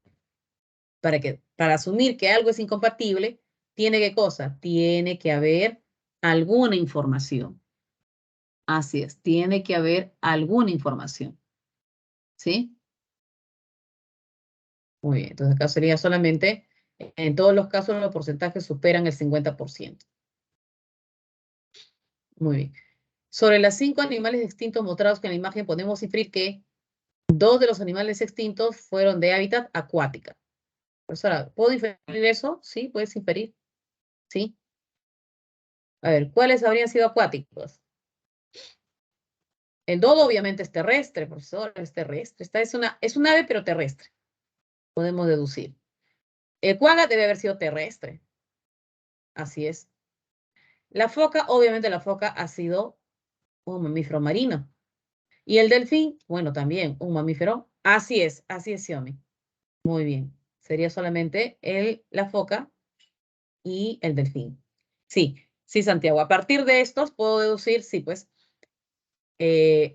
Para asumir que algo es incompatible, tiene ¿qué cosa? Tiene que haber alguna información. Así es, tiene que haber alguna información. ¿Sí? Muy bien, entonces acá sería solamente, en todos los casos los porcentajes superan el 50%. Muy bien. Sobre las 5 animales extintos mostrados que en la imagen podemos inferir que 2 de los animales extintos fueron de hábitat acuática. Profesora, ¿puedo inferir eso? Sí, puedes inferir. Sí. A ver, ¿cuáles habrían sido acuáticos? El dodo obviamente es terrestre, profesor, es terrestre. Esta es un ave, pero terrestre. Podemos deducir. El cuaga debe haber sido terrestre. Así es. La foca, obviamente la foca ha sido un mamífero marino. Y el delfín, bueno, también un mamífero. Así es, Xiaomi. Muy bien. Sería solamente la foca y el delfín. Sí, sí, Santiago. A partir de estos puedo deducir, sí, pues,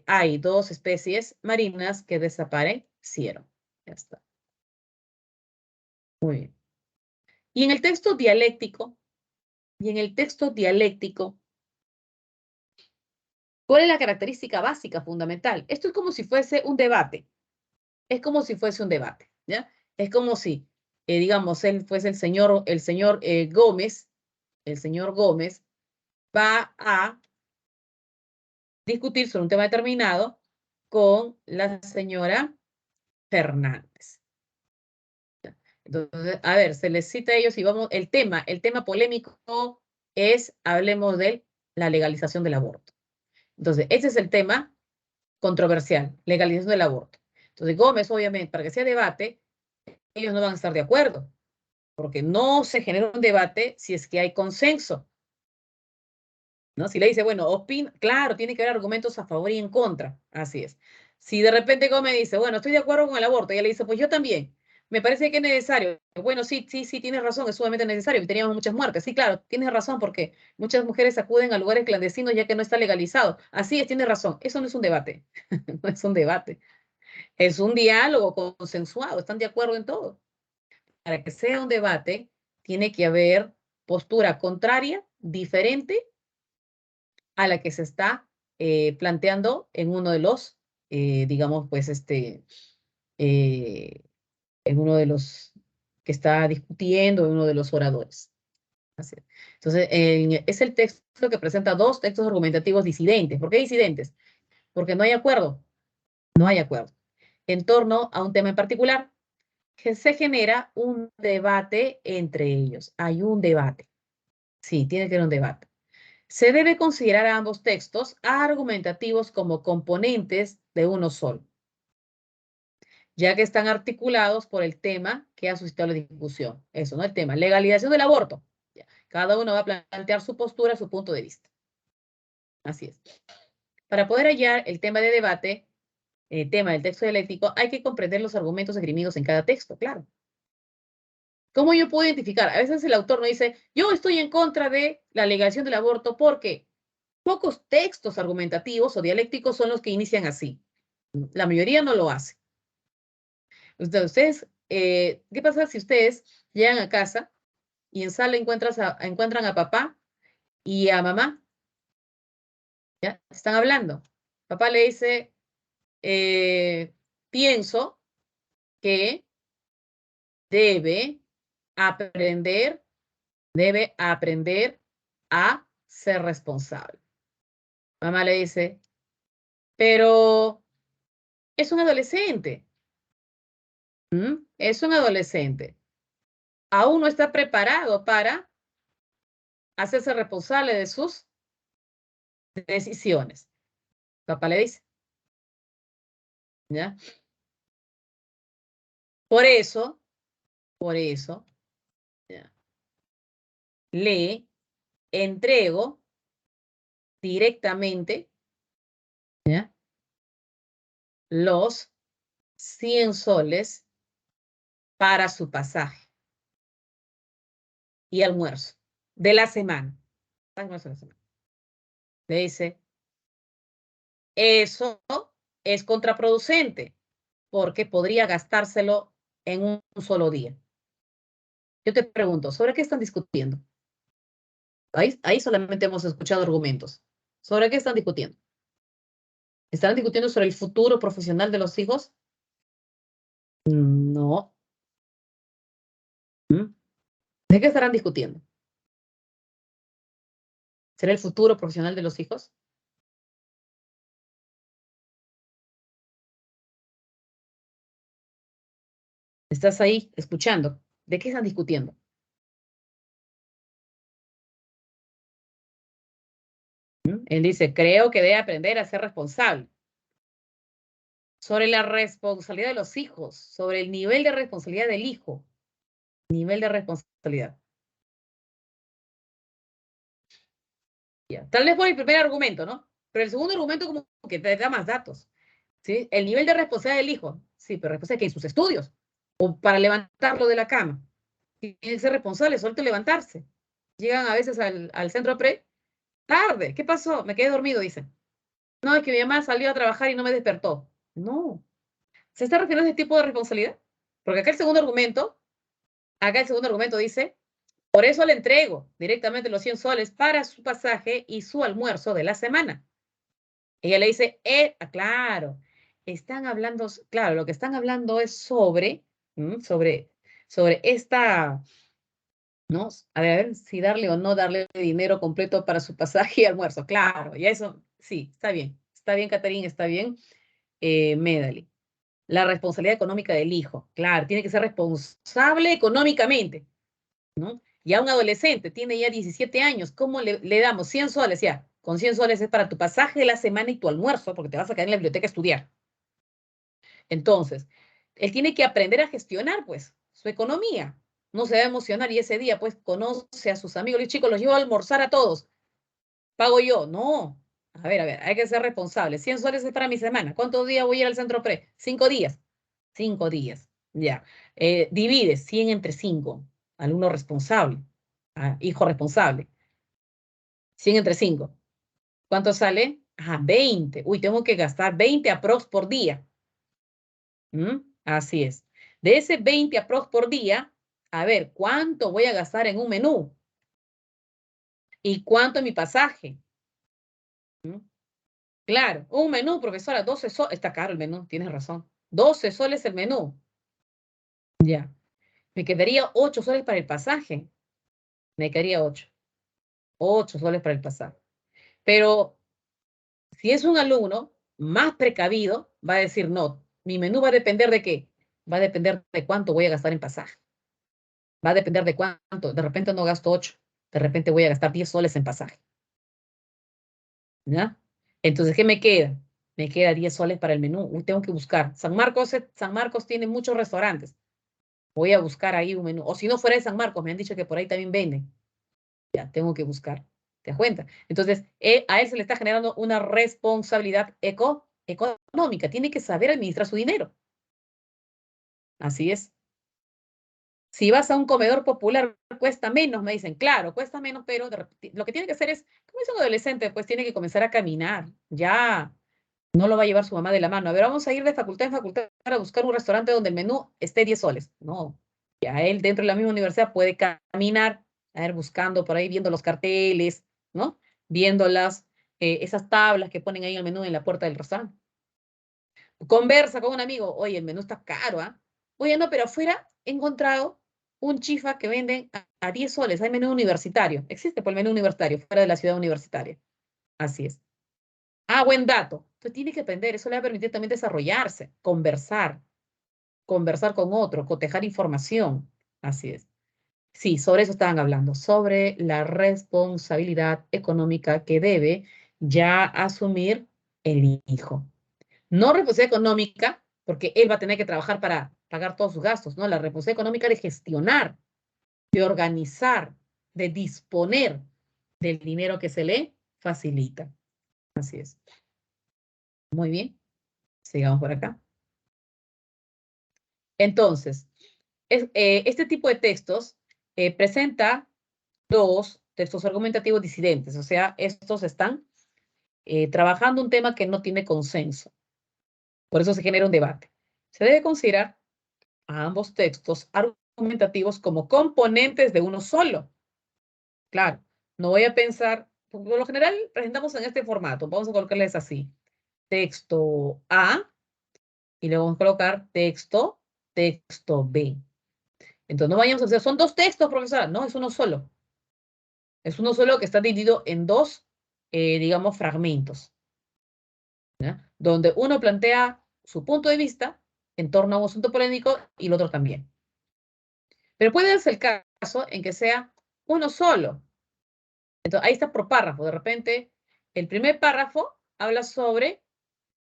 hay 2 especies marinas que desaparecieron. Ya está. Muy bien. Y en el texto dialéctico, ¿cuál es la característica básica, fundamental? Esto es como si fuese un debate. Es como si fuese un debate, ¿ya? Es como si, digamos, él fuese el señor Gómez, el señor Gómez va a discutir sobre un tema determinado con la señora Fernández. Entonces, a ver, se les cita a ellos y vamos, el tema polémico es, hablemos de la legalización del aborto. Entonces, ese es el tema controversial, legalización del aborto. Entonces, Gómez, obviamente, para que sea debate, ellos no van a estar de acuerdo, porque no se genera un debate si es que hay consenso, ¿no? Si le dice, bueno, claro, tiene que haber argumentos a favor y en contra, así es. Si de repente Gómez dice, bueno, estoy de acuerdo con el aborto, y ella le dice, pues yo también, me parece que es necesario. Bueno, sí, sí, sí, tienes razón, es sumamente necesario, y teníamos muchas muertes. Sí, claro, tienes razón, porque muchas mujeres acuden a lugares clandestinos ya que no está legalizado. Así es, tienes razón, eso no es un debate, no es un debate, es un diálogo consensuado, están de acuerdo en todo. Para que sea un debate, tiene que haber postura contraria, diferente a la que se está planteando en uno de los, digamos, pues, eh, en uno de los que está discutiendo, en uno de los oradores. Así es. Entonces, es el texto que presenta 2 textos argumentativos disidentes. ¿Por qué disidentes? Porque no hay acuerdo, no hay acuerdo en torno a un tema en particular, que se genera un debate entre ellos. Hay un debate. Sí, tiene que haber un debate. Se debe considerar a ambos textos argumentativos como componentes de uno solo, ya que están articulados por el tema que ha suscitado la discusión. Eso, ¿no? El tema, legalización del aborto. Cada uno va a plantear su postura, su punto de vista. Así es. Para poder hallar el tema de debate, el tema del texto dialéctico, hay que comprender los argumentos esgrimidos en cada texto, claro. ¿Cómo yo puedo identificar? A veces el autor me dice, yo estoy en contra de la legalización del aborto porque pocos textos argumentativos o dialécticos son los que inician así. La mayoría no lo hace. Ustedes, ¿qué pasa si ustedes llegan a casa y en sala encuentran a papá y a mamá? ¿Ya? Están hablando. Papá le dice, pienso que debe aprender, debe aprender a ser responsable. Mamá le dice, pero es un adolescente. Es un adolescente. Aún no está preparado para hacerse responsable de sus decisiones. Papá le dice, ¿ya? Por eso, ¿ya? Le entrego directamente, ¿ya? Los 100 soles para su pasaje y almuerzo de la semana. Almuerzo de la semana. Le dice, eso es contraproducente porque podría gastárselo en un solo día. Yo te pregunto, ¿sobre qué están discutiendo? Ahí solamente hemos escuchado argumentos. ¿Sobre qué están discutiendo? ¿Están discutiendo sobre el futuro profesional de los hijos? No. ¿Mm? ¿De qué estarán discutiendo? ¿Será el futuro profesional de los hijos? ¿Estás ahí escuchando? ¿De qué están discutiendo? Él dice, creo que debe aprender a ser responsable. Sobre la responsabilidad de los hijos, sobre el nivel de responsabilidad del hijo. Nivel de responsabilidad. Ya. Tal vez por el primer argumento, ¿no? Pero el segundo argumento como que te da más datos. ¿Sí? El nivel de responsabilidad del hijo. Sí, pero responsabilidad que en sus estudios. O para levantarlo de la cama. Tiene que ser responsable, suerte levantarse. Llegan a veces al centro pre, tarde. ¿Qué pasó? Me quedé dormido, dicen. No, es que mi mamá salió a trabajar y no me despertó. No. ¿Se está refiriendo a ese tipo de responsabilidad? Porque acá el segundo argumento dice, por eso le entrego directamente los 100 soles para su pasaje y su almuerzo de la semana. Ella le dice, claro, están hablando, claro, lo que están hablando es sobre esta, ¿no? A ver si darle o no darle dinero completo para su pasaje y almuerzo. Claro, y eso, sí, está bien, Caterín, está bien, Medali. La responsabilidad económica del hijo, claro, tiene que ser responsable económicamente, ¿no? Ya un adolescente tiene ya 17 años, ¿cómo le damos 100 soles ya? Con 100 soles es para tu pasaje de la semana y tu almuerzo, porque te vas a quedar en la biblioteca a estudiar. Entonces, él tiene que aprender a gestionar, pues, su economía. No se va a emocionar y ese día, pues, conoce a sus amigos. Y chicos, los llevo a almorzar a todos. Pago yo. No. A ver, hay que ser responsable. 100 soles es para mi semana. ¿Cuántos días voy a ir al centro pre? 5 días. 5 días. Ya. Divide 100 entre 5. Alumno responsable. Hijo responsable. 100 entre 5. ¿Cuánto sale? 20. Uy, tengo que gastar 20 aprox por día. Así es. De ese 20 aprox por día, a ver, ¿cuánto voy a gastar en un menú? ¿Y cuánto en mi pasaje? ¿Mm? Claro, un menú, profesora, 12 soles. Está caro el menú, tienes razón. 12 soles el menú. Ya. Me quedaría 8 soles para el pasaje. Me quedaría 8. 8 soles para el pasaje. Pero si es un alumno más precavido, va a decir, no, mi menú va a depender de qué. Va a depender de cuánto voy a gastar en pasaje. Va a depender de cuánto. De repente no gasto 8. De repente voy a gastar 10 soles en pasaje. ¿Ya? Entonces, ¿qué me queda? Me queda 10 soles para el menú. Uy, tengo que buscar. San Marcos tiene muchos restaurantes. Voy a buscar ahí un menú. O si no fuera de San Marcos, me han dicho que por ahí también venden. Ya, tengo que buscar. ¿Te das cuenta? Entonces, a él se le está generando una responsabilidad económica. Tiene que saber administrar su dinero. Así es. Si vas a un comedor popular, cuesta menos, me dicen. Claro, cuesta menos, pero lo que tiene que hacer es, como es un adolescente, pues tiene que comenzar a caminar. Ya no lo va a llevar su mamá de la mano. A ver, vamos a ir de facultad en facultad para buscar un restaurante donde el menú esté 10 soles. No, ya él dentro de la misma universidad puede caminar, a ver, buscando por ahí, viendo los carteles, ¿no? Viendo esas tablas que ponen ahí el menú en la puerta del restaurante. Conversa con un amigo, oye, el menú está caro, ¿ah? Oye, no, pero afuera he encontrado un chifa que venden a 10 soles, hay menú universitario. Existe por el menú universitario, fuera de la ciudad universitaria. Así es. Buen dato. Entonces tiene que aprender, eso le va a permitir también desarrollarse, conversar, conversar con otro, cotejar información. Así es. Sí, sobre eso estaban hablando, sobre la responsabilidad económica que debe ya asumir el hijo. No responsabilidad económica, porque él va a tener que trabajar para pagar todos sus gastos, ¿no? La responsabilidad económica de gestionar, de organizar, de disponer del dinero que se le facilita. Así es. Muy bien, sigamos por acá. Entonces, este tipo de textos presenta dos textos argumentativos disidentes, o sea, estos están trabajando un tema que no tiene consenso. Por eso se genera un debate. Se debe considerar a ambos textos argumentativos como componentes de uno solo. Claro, no voy a pensar, por lo general presentamos en este formato, vamos a colocarles así, texto A, y luego vamos a colocar texto B. Entonces no vayamos a hacer, son dos textos, profesora, no, es uno solo. Es uno solo que está dividido en dos, digamos, fragmentos, ¿ya? Donde uno plantea su punto de vista en torno a un asunto polémico y el otro también. Pero puede darse el caso en que sea uno solo. Entonces, ahí está por párrafo. De repente, el primer párrafo habla sobre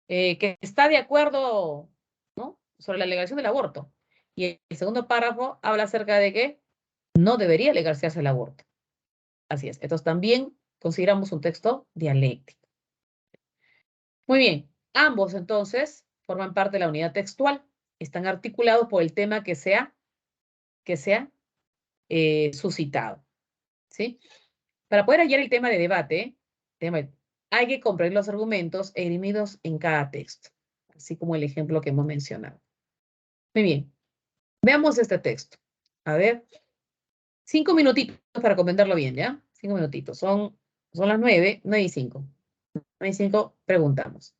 que está de acuerdo, ¿no? Sobre la legalización del aborto. Y el segundo párrafo habla acerca de que no debería legalizarse el aborto. Así es. Entonces, también consideramos un texto dialéctico. Muy bien. Ambos, entonces, forman parte de la unidad textual. Están articulados por el tema que sea suscitado. ¿Sí? Para poder hallar el tema de debate, hay que comprender los argumentos esgrimidos en cada texto, así como el ejemplo que hemos mencionado. Muy bien, veamos este texto. A ver, 5 minutitos para comprenderlo bien, ¿ya? 5 minutitos. Son las 9:05. 9:05, preguntamos.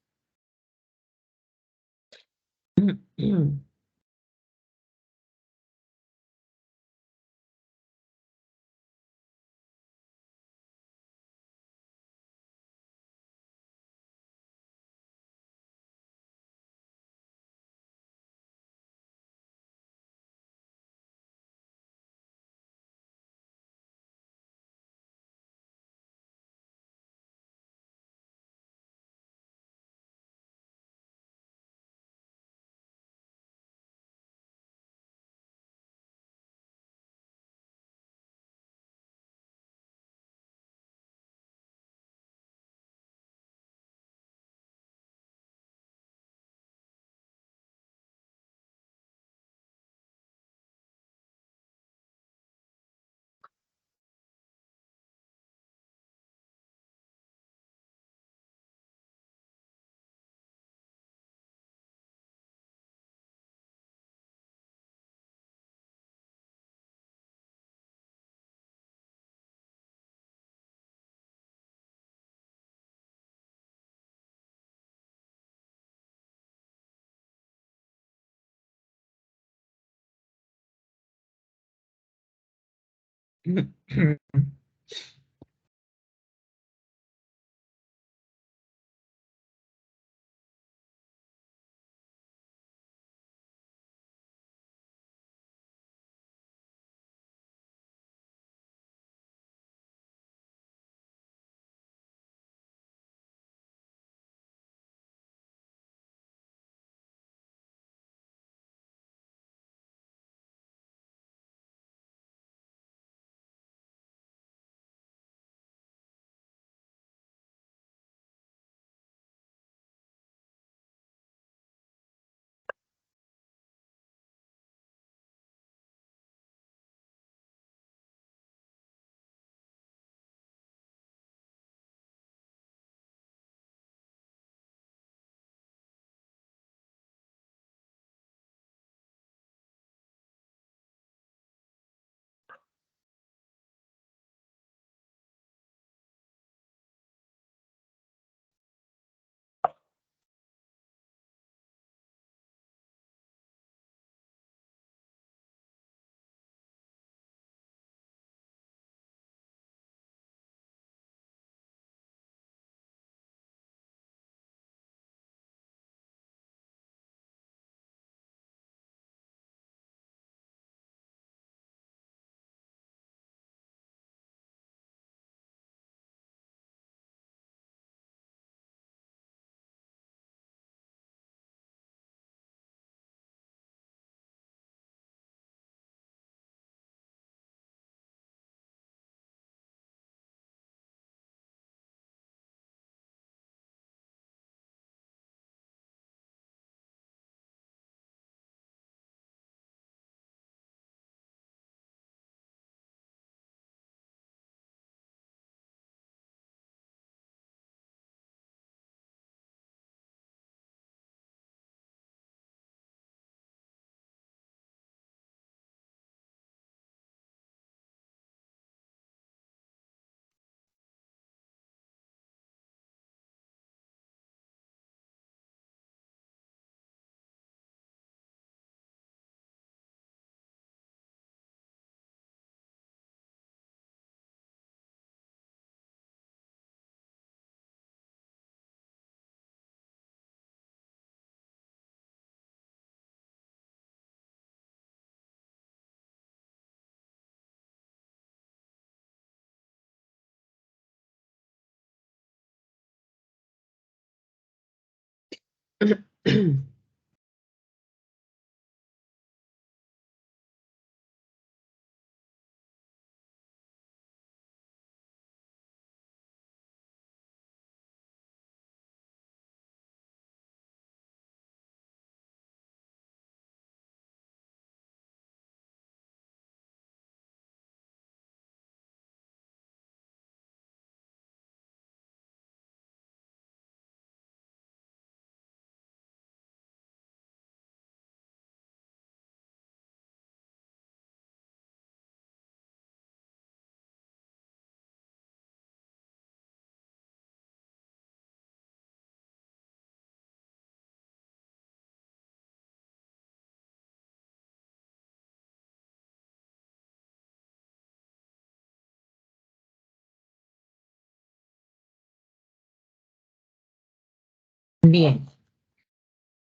Bien,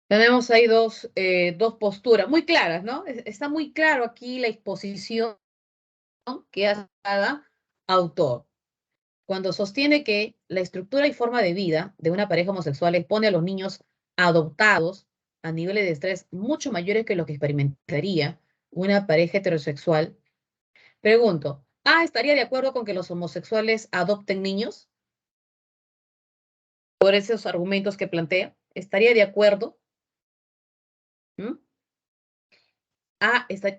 tenemos ahí dos posturas muy claras, ¿no? Está muy claro aquí la exposición que hace cada autor. Cuando sostiene que la estructura y forma de vida de una pareja homosexual expone a los niños adoptados a niveles de estrés mucho mayores que lo que experimentaría una pareja heterosexual. Pregunto, ¿A estaría de acuerdo con que los homosexuales adopten niños? Por esos argumentos que plantea. ¿Estaría de acuerdo? ¿Mm?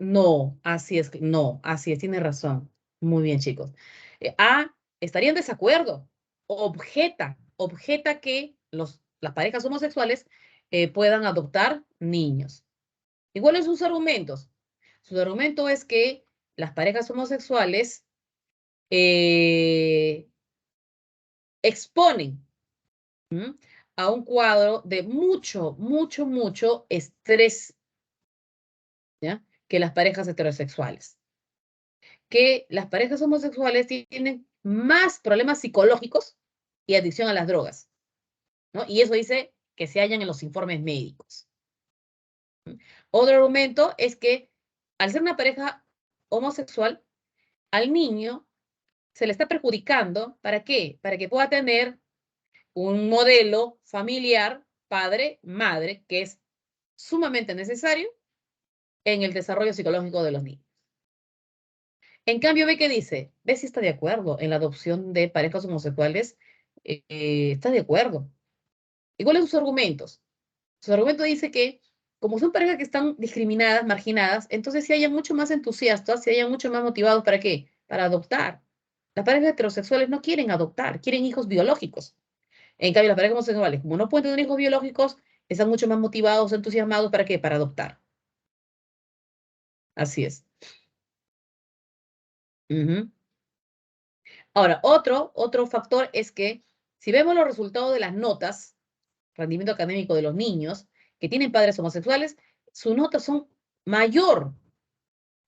No, así es, no, así es, tiene razón. Muy bien, chicos. Estaría en desacuerdo. Objeta que las parejas homosexuales puedan adoptar niños. ¿Cuáles son sus argumentos? Su argumento es que las parejas homosexuales eh, exponen, ¿m?, a un cuadro de mucho estrés, ¿ya?, que las parejas heterosexuales. Que las parejas homosexuales tienen más problemas psicológicos y adicción a las drogas, ¿no? Y eso dice que se hallan en los informes médicos. Otro argumento es que al ser una pareja homosexual, al niño se le está perjudicando. ¿Para qué? Para que pueda tener un modelo familiar, padre, madre, que es sumamente necesario en el desarrollo psicológico de los niños. En cambio, ve que dice, ve si está de acuerdo en la adopción de parejas homosexuales, está de acuerdo. ¿Y cuáles son sus argumentos? Su argumento dice que como son parejas que están discriminadas, marginadas, entonces se hayan mucho más entusiastas, se hayan mucho más motivados. ¿Para qué? Para adoptar. Las parejas heterosexuales no quieren adoptar, quieren hijos biológicos. En cambio, las parejas homosexuales, como no pueden tener hijos biológicos, están mucho más motivados, entusiasmados. ¿Para qué? Para adoptar. Así es. Ujú. Ahora, otro factor es que si vemos los resultados de las notas, rendimiento académico de los niños que tienen padres homosexuales, sus notas son mayor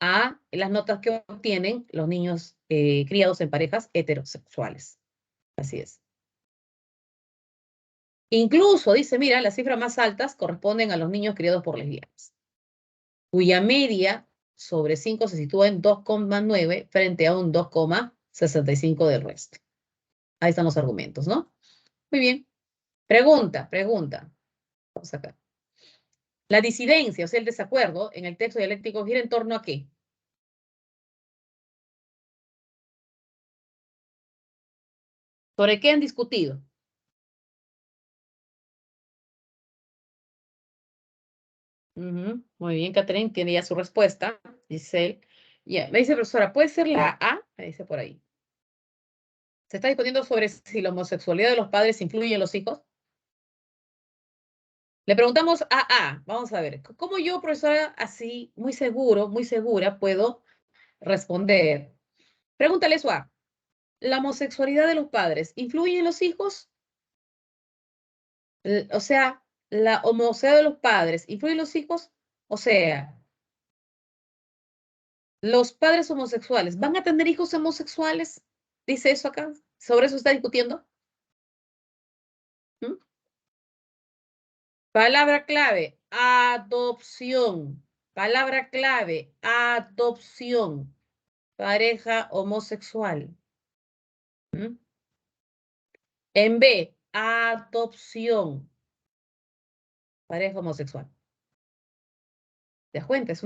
a las notas que obtienen los niños criados en parejas heterosexuales. Así es. Incluso dice, mira, las cifras más altas corresponden a los niños criados por lesbianas, cuya media sobre 5 se sitúa en 2,9 frente a un 2,65 del resto. Ahí están los argumentos, ¿no? Muy bien. Pregunta. Vamos acá. La disidencia, o sea, el desacuerdo en el texto dialéctico gira en torno a qué. ¿Sobre qué han discutido? Muy bien, Catherine tiene ya su respuesta. Dice él. Ya, me dice profesora, ¿puede ser la A? Me dice por ahí. Se está discutiendo sobre si la homosexualidad de los padres influye en los hijos. Le preguntamos a A. Vamos a ver. ¿Cómo yo, profesora, así, muy segura, puedo responder? Pregúntale eso a. ¿La homosexualidad de los padres influye en los hijos? O sea, la homosexualidad de los padres influye en los hijos. O sea, los padres homosexuales van a tener hijos homosexuales. Dice eso acá. ¿Sobre eso está discutiendo? ¿Mm? Palabra clave, adopción. Palabra clave, adopción. Pareja homosexual. ¿Mm? En B, adopción. pareja homosexual. ¿Te das cuenta? Es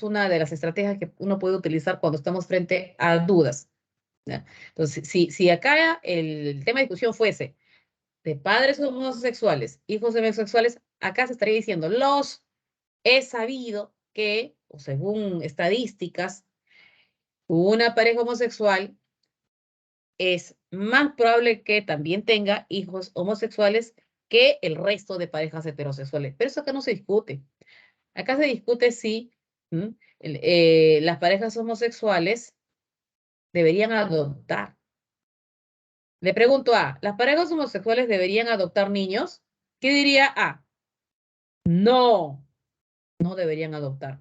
una de las estrategias que uno puede utilizar cuando estamos frente a dudas, ¿ya? Entonces, si acá el tema de discusión fuese de padres homosexuales, hijos homosexuales, acá se estaría diciendo, he sabido que, o según estadísticas, una pareja homosexual es más probable que también tenga hijos homosexuales que el resto de parejas heterosexuales. Pero eso acá no se discute. Acá se discute si las parejas homosexuales deberían adoptar. Le pregunto a, ¿las parejas homosexuales deberían adoptar niños? ¿Qué diría A? No, no deberían adoptar.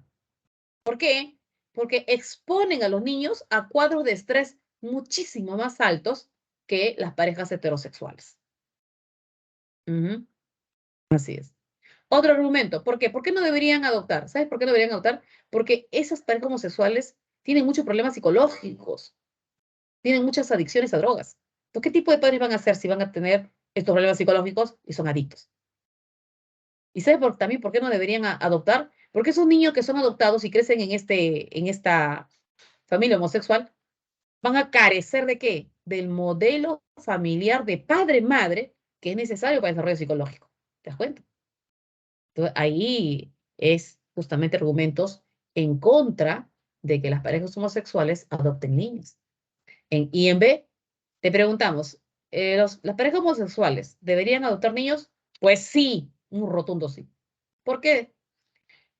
¿Por qué? Porque exponen a los niños a cuadros de estrés muchísimo más altos que las parejas heterosexuales. Ujú, así es. Otro argumento, ¿por qué? ¿Por qué no deberían adoptar? ¿Sabes por qué no deberían adoptar? Porque esas parejas homosexuales tienen muchos problemas psicológicos, tienen muchas adicciones a drogas. Entonces, ¿qué tipo de padres van a ser si van a tener estos problemas psicológicos y son adictos? ¿Y sabes también por qué no deberían adoptar? Porque esos niños que son adoptados y crecen en esta familia homosexual van a carecer de qué? Del modelo familiar de padre-madre que es necesario para el desarrollo psicológico. ¿Te das cuenta? Entonces, ahí es justamente argumentos en contra de que las parejas homosexuales adopten niños. Y en B, te preguntamos, ¿las parejas homosexuales deberían adoptar niños? Pues sí, un rotundo sí. ¿Por qué?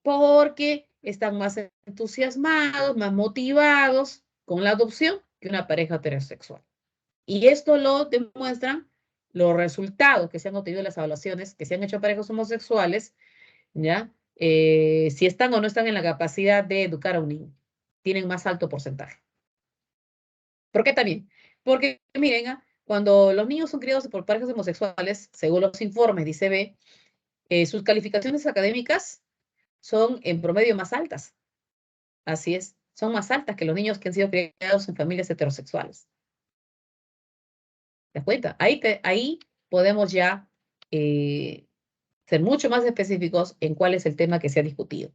Porque están más entusiasmados, más motivados con la adopción que una pareja heterosexual. Y esto lo demuestran los resultados que se han obtenido en las evaluaciones que se han hecho a parejas homosexuales, ¿ya? Si están o no están en la capacidad de educar a un niño. Tienen más alto porcentaje. ¿Por qué también? Porque, miren, cuando los niños son criados por parejas homosexuales, según los informes, dice B, sus calificaciones académicas son en promedio más altas. Así es, son más altas que los niños que han sido criados en familias heterosexuales. ¿Te das cuenta? Ahí podemos ya ser mucho más específicos en cuál es el tema que se ha discutido.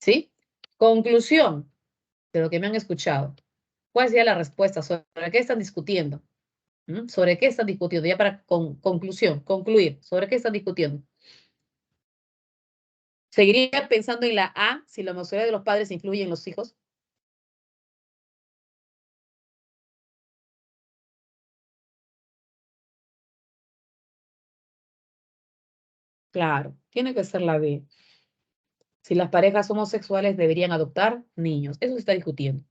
¿Sí? Conclusión de lo que me han escuchado. ¿Cuál sería la respuesta? ¿Sobre qué están discutiendo? ¿Sobre qué están discutiendo? Ya para concluir. ¿Sobre qué están discutiendo? ¿Seguiría pensando en la A si la homosexualidad de los padres influye en los hijos? Claro, tiene que ser la B. Si las parejas homosexuales deberían adoptar niños. Eso se está discutiendo.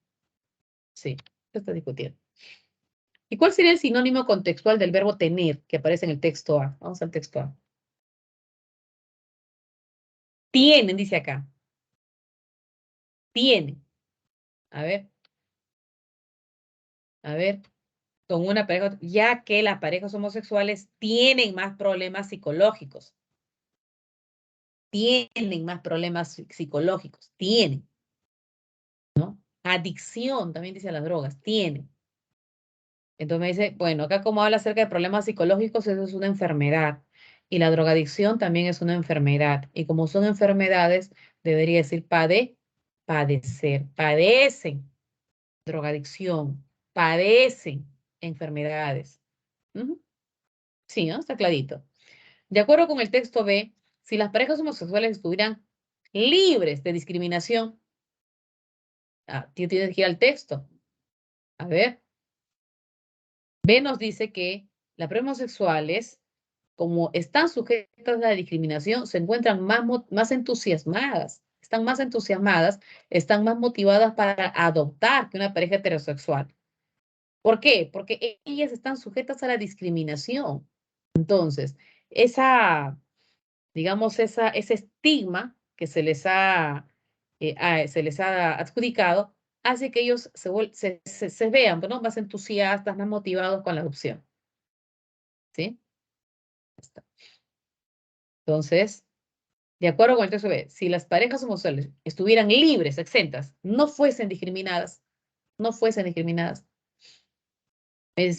Sí, se está discutiendo. ¿Y cuál sería el sinónimo contextual del verbo tener que aparece en el texto A? Vamos al texto A. Tienen, dice acá. Tienen. A ver, a ver. Con una pareja, ya que las parejas homosexuales tienen más problemas psicológicos. Tienen más problemas psicológicos. Tienen. Adicción, también dice a las drogas. Tienen. Entonces me dice, bueno, acá como habla acerca de problemas psicológicos, eso es una enfermedad. Y la drogadicción también es una enfermedad. Y como son enfermedades, debería decir padecer. Padecen drogadicción. Padecen enfermedades. Ujú. Sí, ¿no? Está clarito. De acuerdo con el texto B, si las parejas homosexuales estuvieran libres de discriminación, tú tienes que ir al texto. A ver, B nos dice que las parejas homosexuales, como están sujetas a la discriminación, se encuentran más entusiasmadas, están más motivadas para adoptar que una pareja heterosexual. ¿Por qué? Porque ellas están sujetas a la discriminación. Entonces, digamos, ese estigma que se les ha adjudicado hace que ellos se vean, ¿no? Más entusiastas, más motivados con la adopción. ¿Sí? Entonces, de acuerdo con el texto B, si las parejas homosexuales estuvieran libres, exentas, no fuesen discriminadas,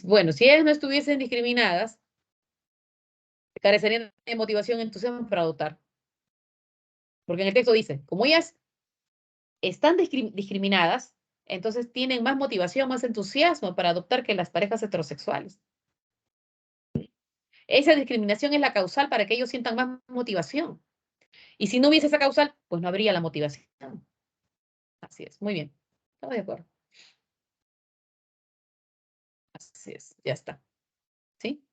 bueno, si ellas no estuviesen discriminadas, carecerían de motivación y entusiasmo para adoptar. Porque en el texto dice, como ellas están discriminadas, entonces tienen más motivación, más entusiasmo para adoptar que las parejas heterosexuales. Esa discriminación es la causal para que ellos sientan más motivación. Y si no hubiese esa causal, pues no habría la motivación. Así es, muy bien. Estamos de acuerdo. Así es, ya está. ¿Sí?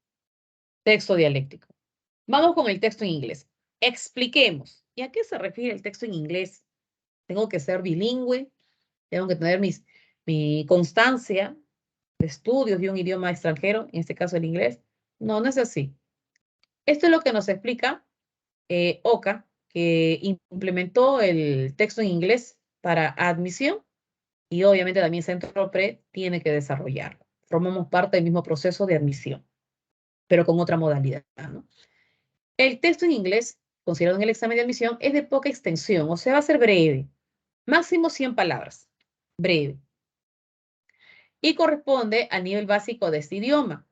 Texto dialéctico. Vamos con el texto en inglés. Expliquemos. ¿Y a qué se refiere el texto en inglés? Tengo que ser bilingüe, tengo que tener mi constancia de estudios de un idioma extranjero, en este caso el inglés. No, no es así. Esto es lo que nos explica Oka, que implementó el texto en inglés para admisión y obviamente también Centro Pre tiene que desarrollarlo. Formamos parte del mismo proceso de admisión, pero con otra modalidad, ¿no? El texto en inglés, considerado en el examen de admisión, es de poca extensión, o sea, va a ser breve, máximo 100 palabras, breve, y corresponde al nivel básico de este idioma.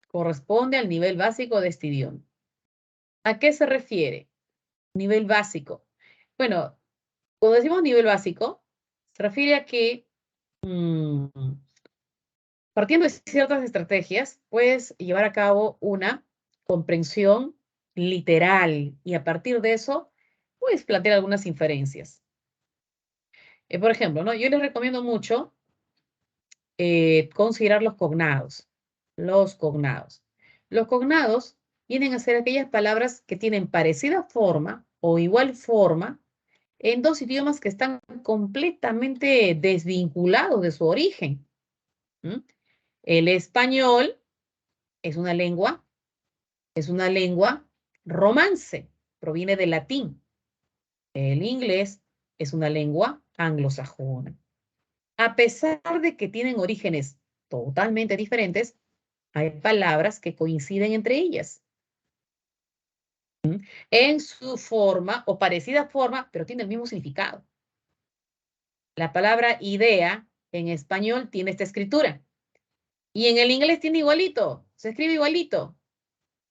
Corresponde al nivel básico de este idioma. ¿A qué se refiere? Nivel básico. Bueno, cuando decimos nivel básico, se refiere a que partiendo de ciertas estrategias, puedes llevar a cabo una comprensión literal y a partir de eso puedes plantear algunas inferencias. Por ejemplo, ¿no? Yo les recomiendo mucho considerar los cognados. Los cognados. Los cognados vienen a ser aquellas palabras que tienen parecida forma o igual forma en dos idiomas que están completamente desvinculados de su origen. ¿Mm? El español es una lengua romance, proviene del latín. El inglés es una lengua anglosajona. A pesar de que tienen orígenes totalmente diferentes, hay palabras que coinciden entre ellas en su forma o parecida forma, pero tiene el mismo significado. La palabra idea en español tiene esta escritura y en el inglés tiene igualito, se escribe igualito.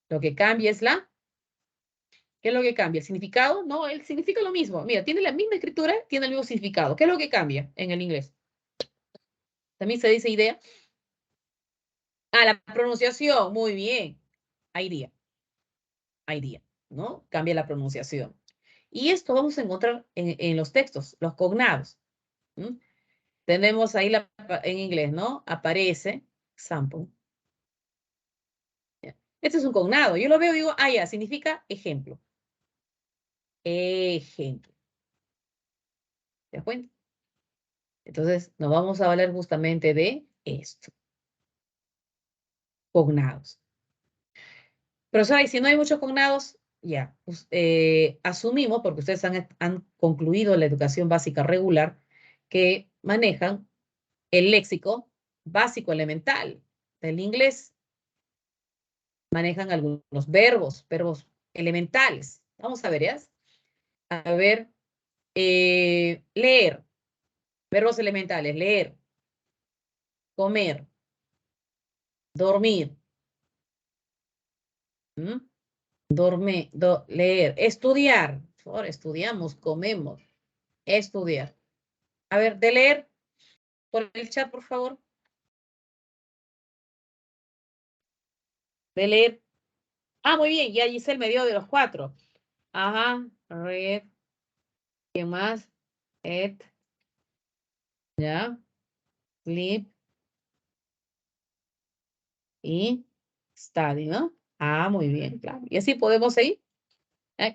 Lo que cambia es ¿qué es lo que cambia? ¿El significado? No, el significa lo mismo. Mira, tiene la misma escritura, tiene el mismo significado. ¿Qué es lo que cambia en el inglés? También se dice idea. Ah, la pronunciación. Muy bien. Idea. Idea, ¿no? Cambia la pronunciación. Y esto vamos a encontrar en los textos, los cognados. ¿Mm? Tenemos ahí en inglés, ¿no? Aparece sample. Este es un cognado. Yo lo veo y digo, ah, ya, significa ejemplo. Ejemplo. ¿Te das cuenta? Entonces, nos vamos a hablar justamente de esto. Cognados. Profesora, y si no hay muchos cognados, ya, pues, asumimos, porque ustedes han concluido la educación básica regular, que manejan el léxico básico elemental del inglés. Manejan algunos verbos elementales. Vamos a ver, ¿ya? A ver, leer, verbos elementales, leer, comer, dormir, leer, estudiar. Ahora estudiamos, comemos, estudiar. A ver, de leer por el chat, por favor. De leer. Ah, muy bien, ya Giselle me dio de los 4. Ajá, read. ¿Qué más? Eat. Ya. Sleep. Y study, ¿no? Ah, muy bien, claro. Y así podemos seguir.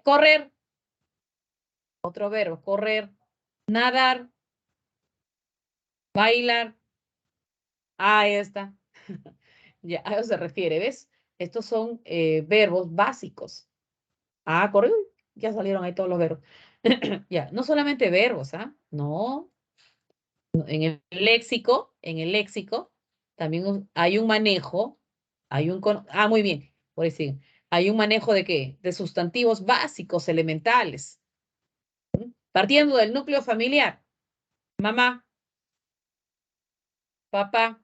Correr. Otro verbo, correr. Nadar. Bailar. Ah, ahí está. Ya, a eso se refiere, ¿ves? Estos son verbos básicos. Ah, corrió. Ya salieron ahí todos los verbos. Ya, no solamente verbos, ¿ah? No. En el léxico, también hay un manejo, muy bien, por decir, hay un manejo de qué? De sustantivos básicos, elementales. Partiendo del núcleo familiar. Mamá, papá,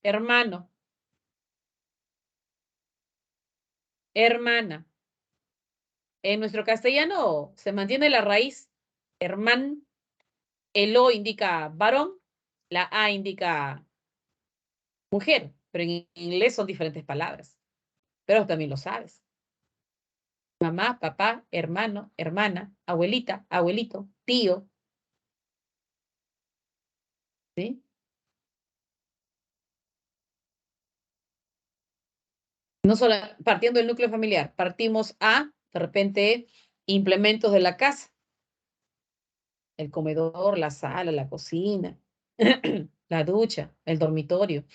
hermano, hermana. En nuestro castellano se mantiene la raíz hermán, el O indica varón, la A indica mujer, pero en inglés son diferentes palabras, pero también lo sabes. Mamá, papá, hermano, hermana, abuelita, abuelito, tío, ¿sí? No solo partiendo del núcleo familiar, partimos a, de repente, implementos de la casa, el comedor, la sala, la cocina, la ducha, el dormitorio,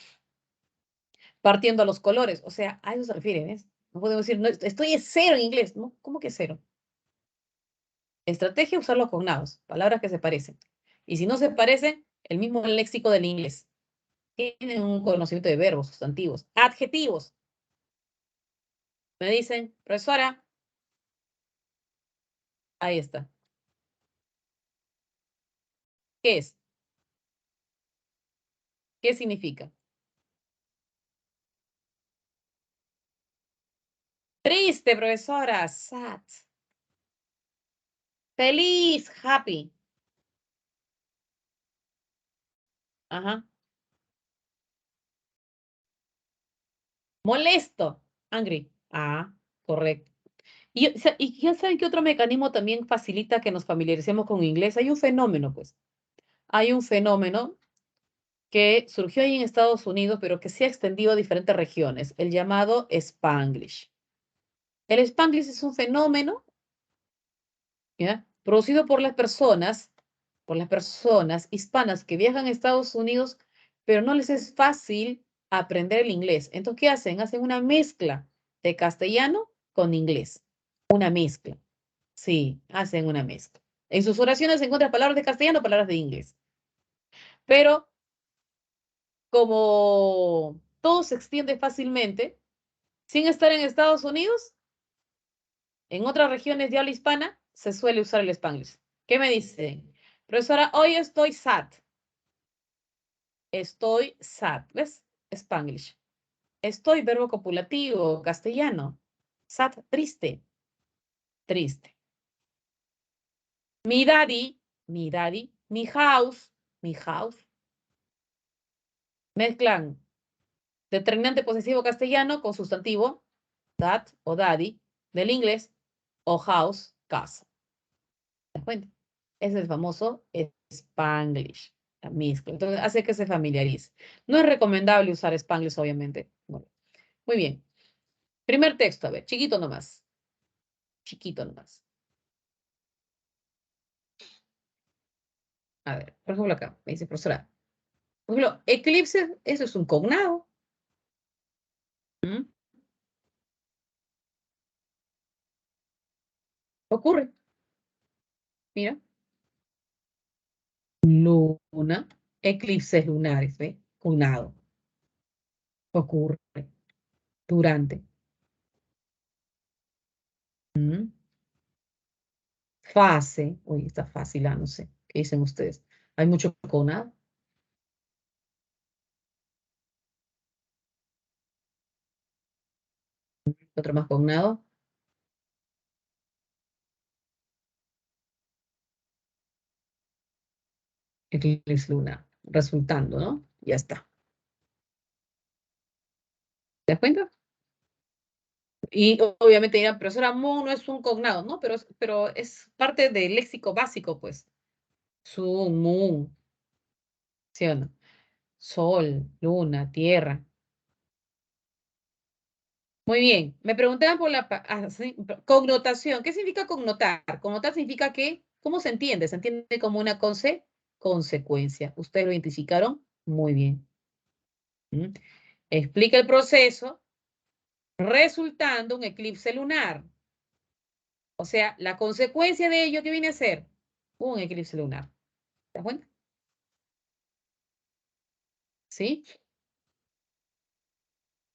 partiendo a los colores, o sea, a eso se refiere, ¿ves? No podemos decir, no, estoy es cero en inglés, ¿no? ¿Cómo que cero? Estrategia, usar los cognados, palabras que se parecen. Y si no se parecen, el mismo léxico del inglés. Tienen un conocimiento de verbos, sustantivos, adjetivos. Me dicen, profesora, ahí está. ¿Qué es? ¿Qué significa? Triste, profesora, sad. Feliz, happy. Ajá. Molesto, angry. Ah, correcto. Y ya saben que otro mecanismo también facilita que nos familiaricemos con inglés. Hay un fenómeno, pues. Hay un fenómeno que surgió ahí en Estados Unidos, pero que se ha extendido a diferentes regiones, el llamado Spanglish. El Spanglish es un fenómeno, ¿ya? Producido por las personas hispanas que viajan a Estados Unidos, pero no les es fácil aprender el inglés. Entonces, ¿qué hacen? Hacen una mezcla de castellano con inglés. Una mezcla. Sí, hacen una mezcla. En sus oraciones se encuentran palabras de castellano, palabras de inglés. Pero como todo se extiende fácilmente, sin estar en Estados Unidos, en otras regiones de habla hispana, se suele usar el Spanglish. ¿Qué me dicen? Profesora, hoy estoy sad. Estoy sad. ¿Ves? Spanglish. Estoy, verbo copulativo, castellano. Sad, triste. Triste. Mi daddy, mi daddy. Mi house, mi house. Mezclan determinante posesivo castellano con sustantivo, dad o daddy, del inglés, o house, casa. ¿Te das cuenta? Es el famoso Spanglish, la mezcla. Entonces, hace que se familiarice. No es recomendable usar Spanglish, obviamente. Bueno, muy bien. Primer texto, a ver, chiquito nomás. Chiquito nomás. A ver, por ejemplo, acá me dice profesora. Por ejemplo, eclipse, eso es un cognado. ¿Mm? Ocurre. Mira. Luna, eclipses lunares, ¿ve? Cognado. Ocurre. Durante. ¿Mm? Fase. Uy, está fácil, no sé. ¿Qué dicen ustedes? Hay mucho cognado. Otro más cognado. Eclipse lunar. Resultando, ¿no? Ya está. ¿Te das cuenta? Y obviamente dirán, profesora, moon no es un cognado, ¿no? Pero es parte del léxico básico, pues. Sun, moon, ¿sí o no? Sol, luna, tierra. Muy bien. Me preguntaban por la connotación. ¿Qué significa connotar? Connotar significa que, ¿cómo se entiende? Se entiende como una consecuencia. ¿Ustedes lo identificaron? Muy bien. ¿Mm? Explica el proceso resultando un eclipse lunar. O sea, la consecuencia de ello, ¿qué viene a ser? Un eclipse lunar. ¿Te das cuenta? ¿Sí?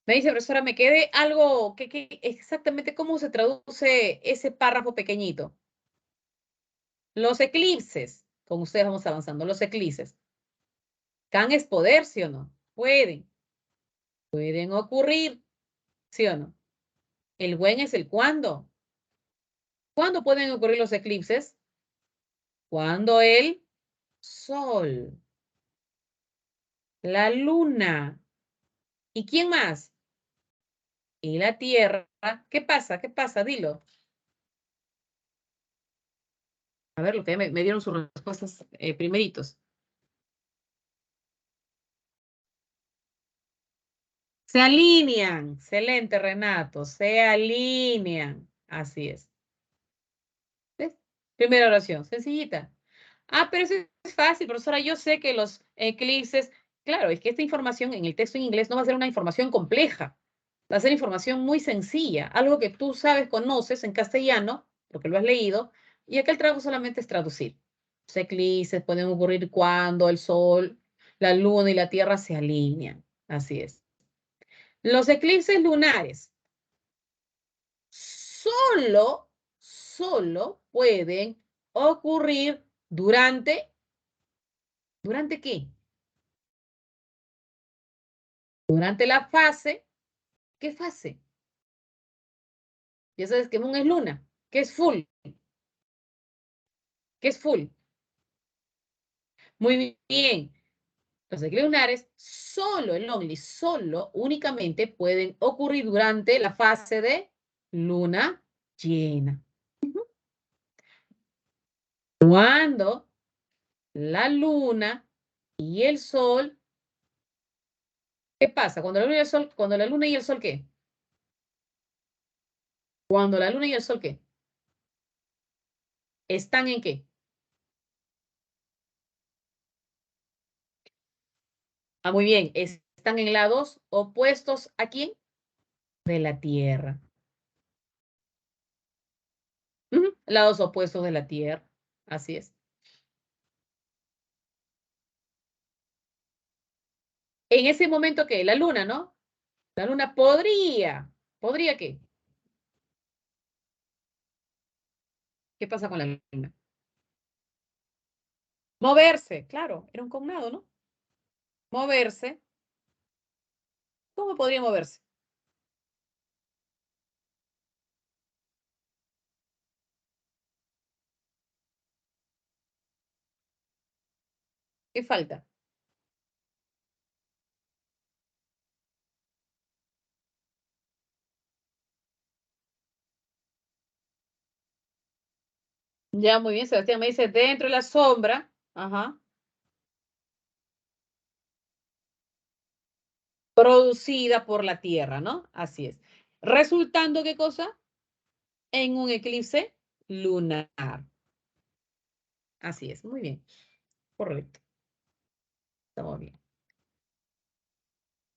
Me dice, profesora, me quedé algo, exactamente cómo se traduce ese párrafo pequeñito. Los eclipses, con ustedes vamos avanzando, los eclipses. ¿Can es poder, sí o no? Pueden ocurrir, sí o no. El when es el cuándo. ¿Cuándo pueden ocurrir los eclipses? Cuando el sol, la luna. ¿Y quién más? Y la tierra. ¿Qué pasa? ¿Qué pasa? Dilo. A ver, lo que me dieron sus respuestas primeritos. Se alinean. Excelente, Renato. Se alinean. Así es. ¿Ves? Primera oración, sencillita. Ah, pero eso es fácil, profesora. Yo sé que los eclipses, claro, es que esta información en el texto en inglés no va a ser una información compleja. Va a ser información muy sencilla, algo que tú sabes, conoces en castellano, porque lo has leído, y acá el trabajo solamente es traducir. Los eclipses pueden ocurrir cuando el sol, la luna y la tierra se alinean. Así es. Los eclipses lunares solo pueden ocurrir ¿durante qué? Durante la fase, ¿qué fase? Ya sabes que moon es luna, que es full, que es full. Muy bien. Los eclipses lunares únicamente pueden ocurrir durante la fase de luna llena. Cuando la luna y el sol, ¿qué pasa? Cuando la luna y el sol, cuando la luna y el sol, ¿qué? Cuando la luna y el sol, ¿qué? ¿Están en qué? Ah, muy bien. Están en lados opuestos ¿a quién? De la Tierra. Lados opuestos de la Tierra. Así es. En ese momento, ¿qué? La luna, ¿no? La luna ¿podría qué? ¿Qué pasa con la luna? Moverse, claro, era un cognado, ¿no? Moverse. ¿Cómo podría moverse? ¿Qué falta? Ya, muy bien, Sebastián me dice, dentro de la sombra, ajá, producida por la Tierra, ¿no? Así es. Resultando, ¿qué cosa? En un eclipse lunar. Así es, muy bien, correcto. Estamos bien.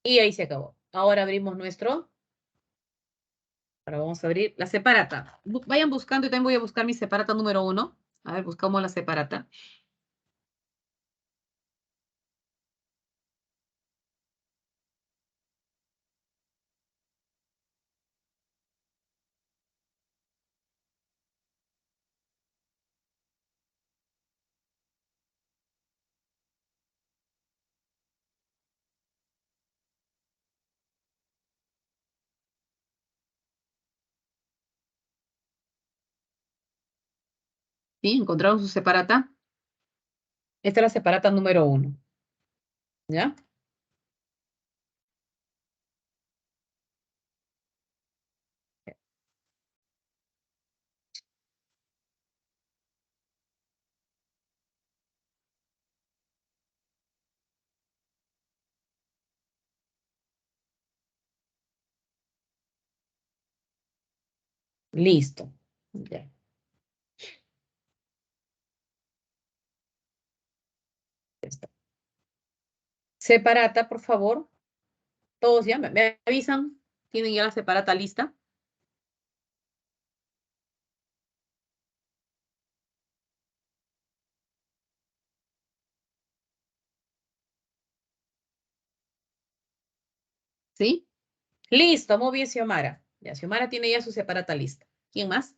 Y ahí se acabó. Ahora abrimos ahora vamos a abrir la separata. Vayan buscando y también voy a buscar mi separata número 1. A ver, buscamos la separata. ¿Sí? ¿Encontraron su separata? Esta es la separata número 1. ¿Ya? Listo. Ya. Ya está. Separata, por favor. Todos ya me avisan. ¿Tienen ya la separata lista? ¿Sí? Listo, muy bien, Xiomara. Ya, Xiomara tiene ya su separata lista. ¿Quién más?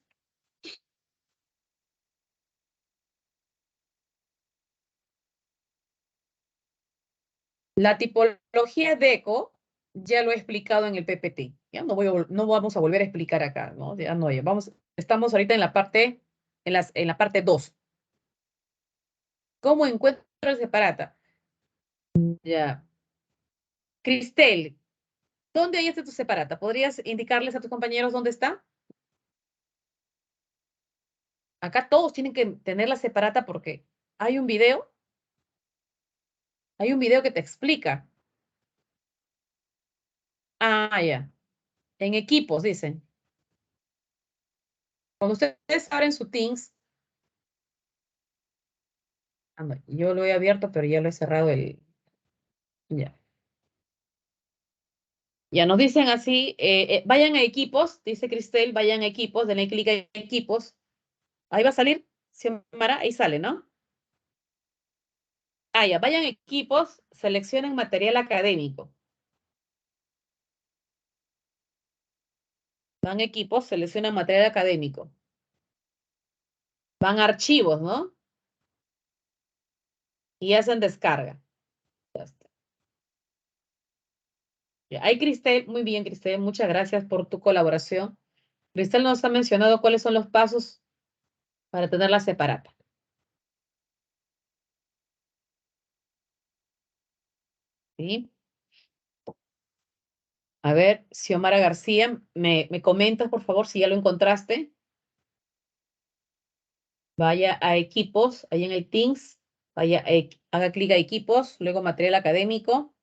La tipología DECO, ya lo he explicado en el PPT. Ya no vamos a volver a explicar acá, ¿no? Ya no, ya vamos, estamos ahorita en la parte, en la parte 2. ¿Cómo encuentro el separata? Ya. Cristel, ¿dónde hay tu separata? ¿Podrías indicarles a tus compañeros dónde está? Acá todos tienen que tener la separata porque hay un video, hay un video que te explica. Ah, ya. En equipos, dicen. Cuando ustedes abren su Teams, no, yo lo he abierto, pero ya lo he cerrado el. Ya. Ya nos dicen así, vayan a equipos, dice Cristel, vayan a equipos, denle clic a equipos. Ahí va a salir, Xiomara, ahí sale, ¿no? Ah, ya, vayan a equipos, seleccionen material académico. Van a equipos, seleccionan material académico. Van a archivos, ¿no? Y hacen descarga. Ya está. Ya. Ahí, Cristel, muy bien, Cristel, muchas gracias por tu colaboración. Cristel nos ha mencionado cuáles son los pasos para tenerla separada. ¿Sí? A ver, Xiomara García, me comentas, por favor, si ya lo encontraste. Vaya a equipos, ahí en el Teams, haga clic a equipos, luego material académico,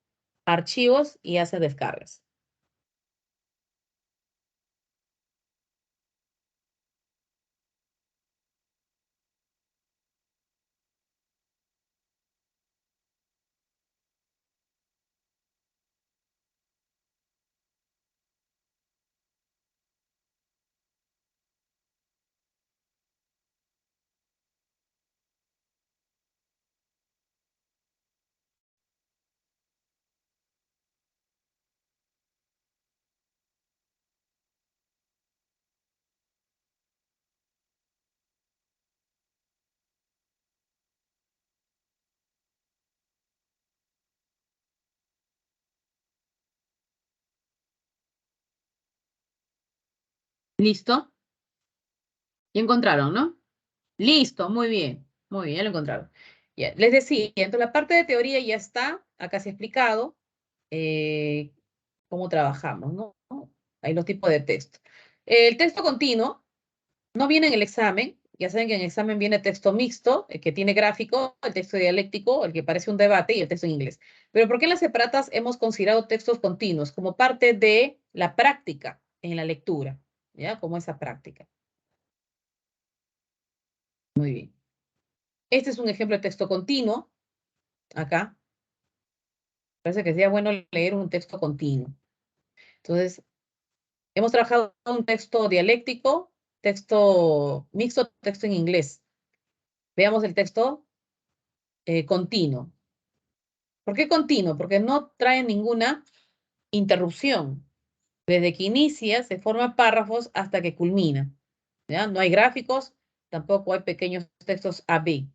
archivos y hace descargas. ¿Listo? Ya encontraron, ¿no? Listo, muy bien, ya lo encontraron. Ya, les decía, entonces la parte de teoría ya está, acá se ha explicado eh, cómo trabajamos, ¿no? Hay los tipos de texto. El texto continuo no viene en el examen, ya saben que en el examen viene texto mixto, el que tiene gráfico, el texto dialéctico, el que parece un debate y el texto en inglés. Pero ¿por qué en las separatas hemos considerado textos continuos como parte de la práctica en la lectura? ¿Ya? Como esa práctica. Muy bien. Este es un ejemplo de texto continuo, acá. Parece que sería bueno leer un texto continuo. Entonces, hemos trabajado un texto dialéctico, texto mixto, texto en inglés. Veamos el texto continuo. ¿Por qué continuo? Porque no trae ninguna interrupción. Desde que inicia, se forman párrafos hasta que culmina. ¿Ya? No hay gráficos, tampoco hay pequeños textos A-B.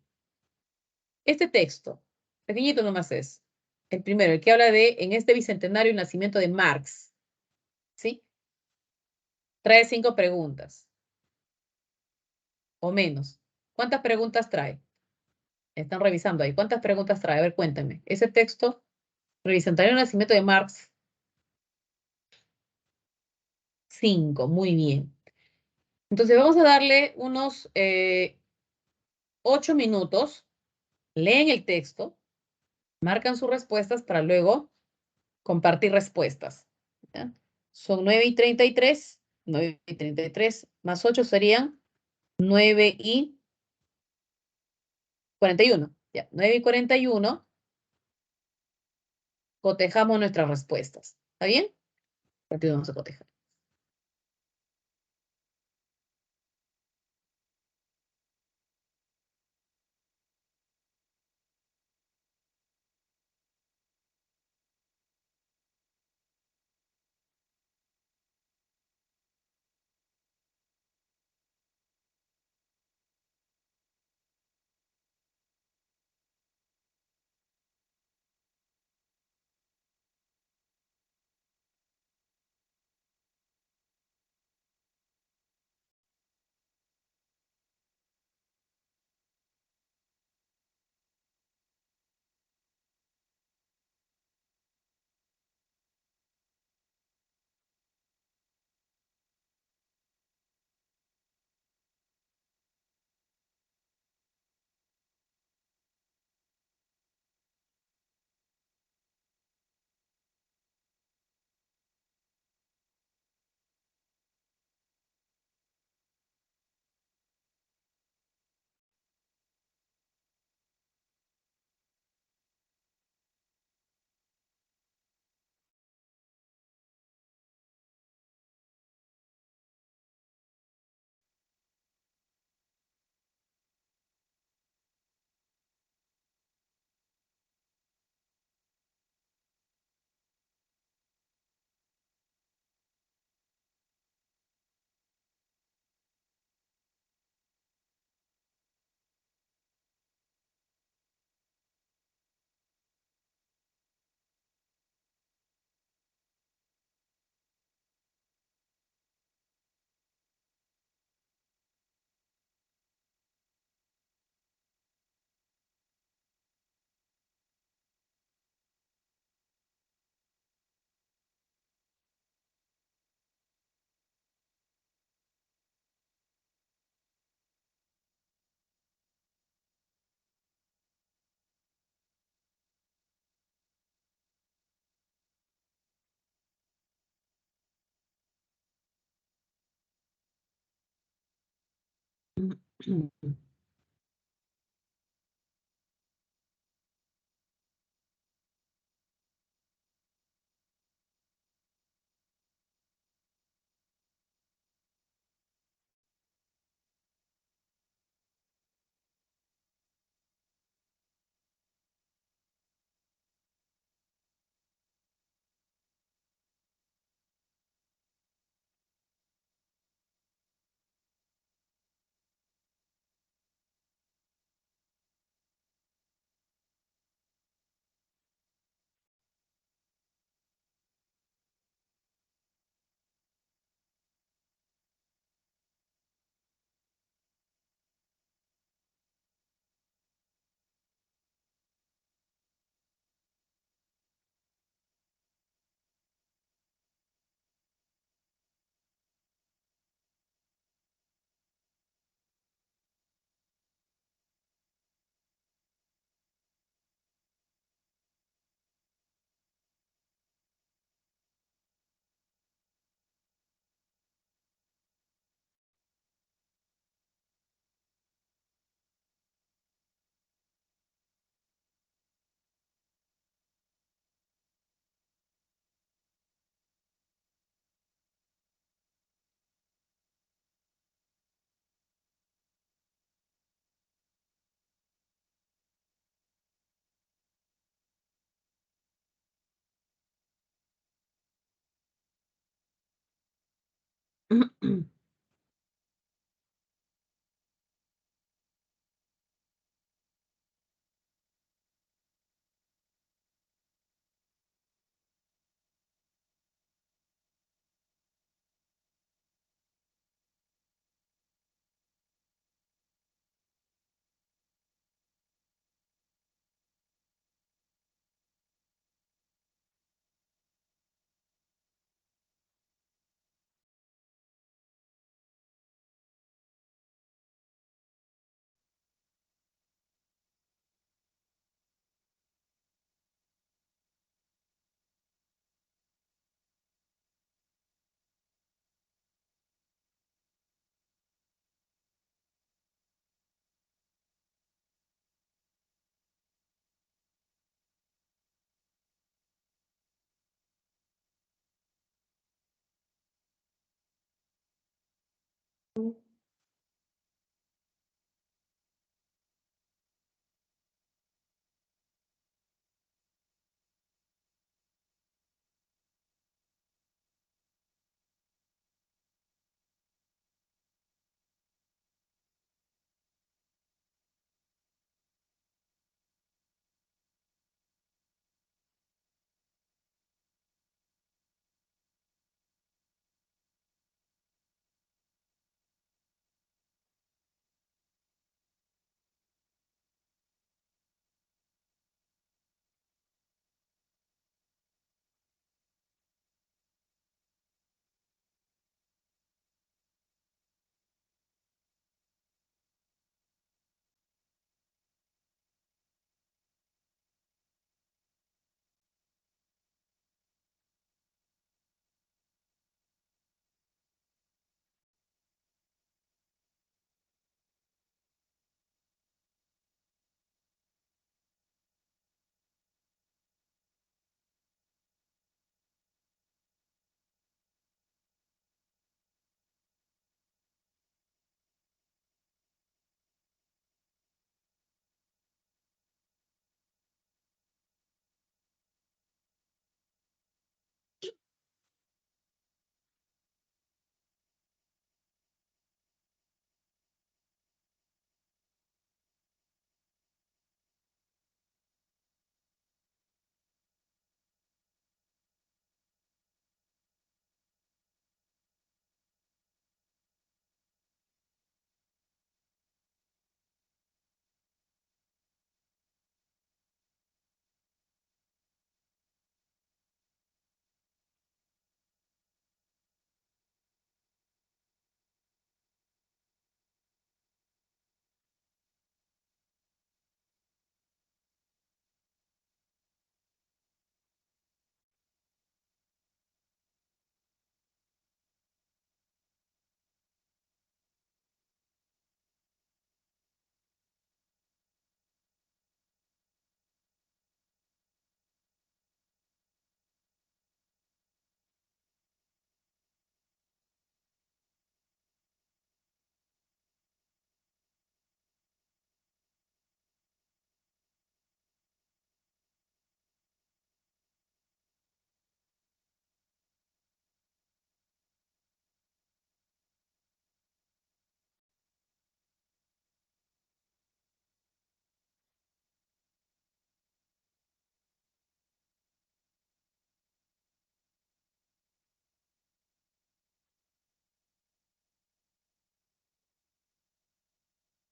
Este texto, pequeñito nomás es, el primero, el que habla de, en este bicentenario, el nacimiento de Marx, ¿sí? Trae 5 preguntas, o menos. ¿Cuántas preguntas trae? Están revisando ahí. ¿Cuántas preguntas trae? A ver, cuéntame. Ese texto, el bicentenario del nacimiento de Marx, 5, muy bien. Entonces vamos a darle unos 8 minutos, leen el texto, marcan sus respuestas para luego compartir respuestas. ¿Ya? Son 9:33, 9:33 más 8 serían 9:41. Ya, 9:41, cotejamos nuestras respuestas. ¿Está bien? Continuamos a cotejar.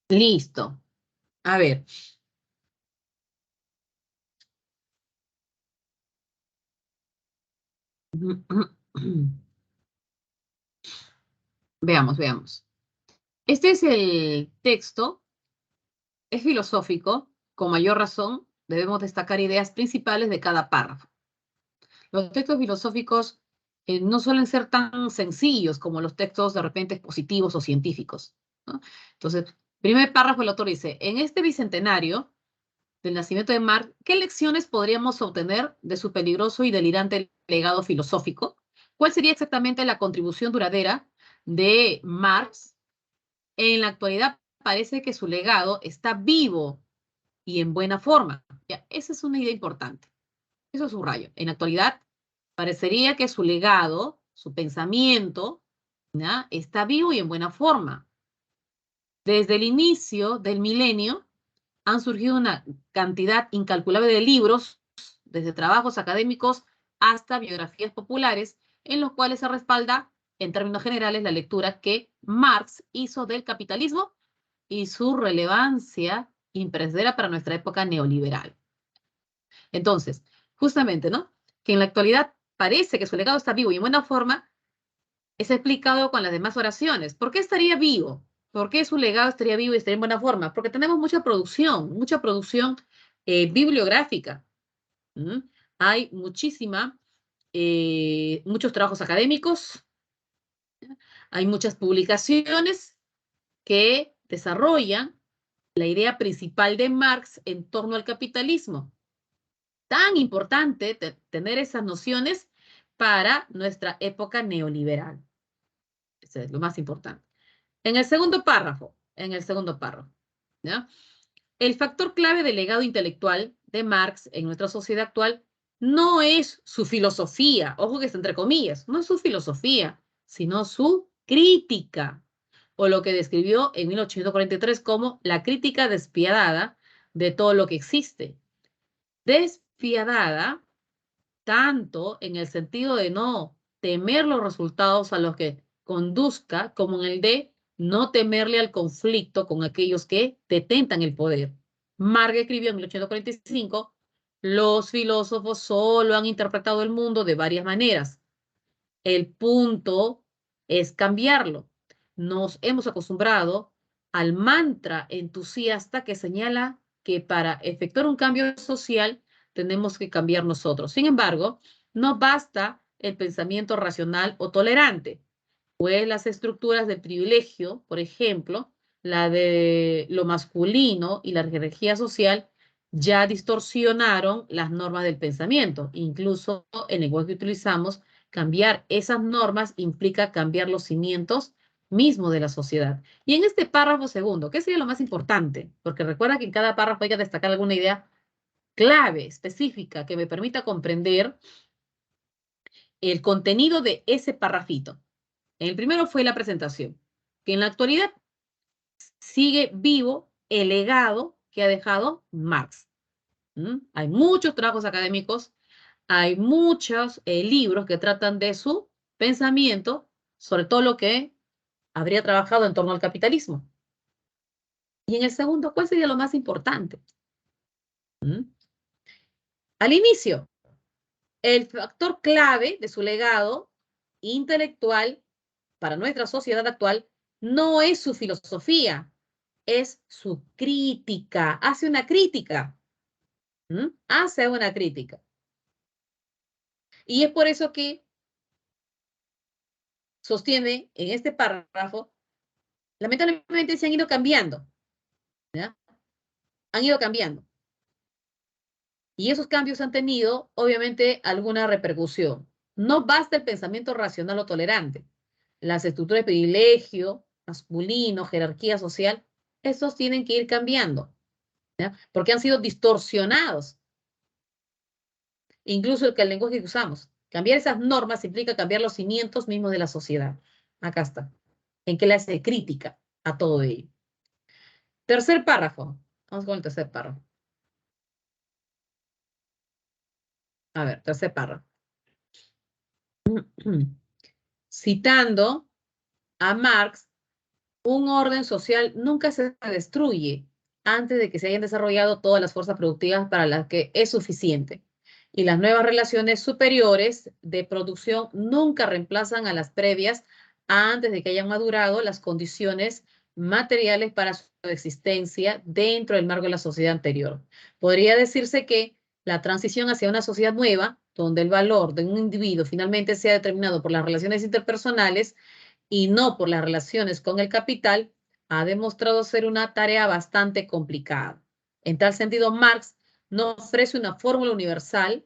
Listo. A ver. Veamos, veamos. Este es el texto, es filosófico, con mayor razón debemos destacar ideas principales de cada párrafo. Los textos filosóficos no suelen ser tan sencillos como los textos de repente expositivos o científicos, ¿no? Entonces, primer párrafo, el autor dice, en este bicentenario del nacimiento de Marx, ¿qué lecciones podríamos obtener de su peligroso y delirante legado filosófico? ¿Cuál sería exactamente la contribución duradera de Marx? En la actualidad parece que su legado está vivo y en buena forma. Ya, esa es una idea importante. Eso subrayo. En la actualidad parecería que su legado, su pensamiento, ¿ya?, está vivo y en buena forma. Desde el inicio del milenio han surgido una cantidad incalculable de libros, desde trabajos académicos hasta biografías populares, en los cuales se respalda, en términos generales, la lectura que Marx hizo del capitalismo y su relevancia imprescindible para nuestra época neoliberal. Entonces, justamente, ¿no? Que en la actualidad parece que su legado está vivo y en buena forma, es explicado con las demás oraciones. ¿Por qué estaría vivo? ¿Por qué su legado estaría vivo y estaría en buena forma? Porque tenemos mucha producción bibliográfica. ¿Mm? Hay muchos trabajos académicos, hay muchas publicaciones que desarrollan la idea principal de Marx en torno al capitalismo. Tan importante tener esas nociones para nuestra época neoliberal. Eso es lo más importante. En el segundo párrafo, ¿ya? El factor clave del legado intelectual de Marx en nuestra sociedad actual no es su filosofía, ojo que está entre comillas, no es su filosofía, sino su crítica, o lo que describió en 1843 como la crítica despiadada de todo lo que existe. Despiadada tanto en el sentido de no temer los resultados a los que conduzca, como en el de no temerle al conflicto con aquellos que detentan el poder. Marx escribió en 1845, los filósofos solo han interpretado el mundo de varias maneras. El punto es cambiarlo. Nos hemos acostumbrado al mantra entusiasta que señala que para efectuar un cambio social tenemos que cambiar nosotros. Sin embargo, no basta el pensamiento racional o tolerante, pues las estructuras de privilegio, por ejemplo, la de lo masculino y la jerarquía social, ya distorsionaron las normas del pensamiento. Incluso el lenguaje que utilizamos, cambiar esas normas implica cambiar los cimientos mismos de la sociedad. Y en este párrafo segundo, ¿qué sería lo más importante? Porque recuerda que en cada párrafo hay que destacar alguna idea clave, específica, que me permita comprender el contenido de ese parrafito. El primero fue la presentación, que en la actualidad sigue vivo el legado que ha dejado Marx. Hay muchos trabajos académicos, hay muchos libros que tratan de su pensamiento, sobre todo lo que habría trabajado en torno al capitalismo. Y en el segundo, ¿cuál sería lo más importante? Al inicio, el factor clave de su legado intelectual para nuestra sociedad actual no es su filosofía, es su crítica. Hace una crítica. Hace una crítica. Y es por eso que sostiene en este párrafo, lamentablemente se han ido cambiando. ¿Ya? Han ido cambiando. Y esos cambios han tenido, obviamente, alguna repercusión. No basta el pensamiento racional o tolerante. Las estructuras de privilegio, masculino, jerarquía social, esos tienen que ir cambiando, ¿ya? Porque han sido distorsionados. Incluso el lenguaje que usamos. Cambiar esas normas implica cambiar los cimientos mismos de la sociedad. Acá está. En que le hace crítica a todo ello. Tercer párrafo. Vamos con el tercer párrafo. A ver, tercer párrafo. Citando a Marx, un orden social nunca se destruye antes de que se hayan desarrollado todas las fuerzas productivas para las que es suficiente. Y las nuevas relaciones superiores de producción nunca reemplazan a las previas antes de que hayan madurado las condiciones materiales para su existencia dentro del marco de la sociedad anterior. Podría decirse que la transición hacia una sociedad nueva, donde el valor de un individuo finalmente sea determinado por las relaciones interpersonales y no por las relaciones con el capital, ha demostrado ser una tarea bastante complicada. En tal sentido, Marx no ofrece una fórmula universal,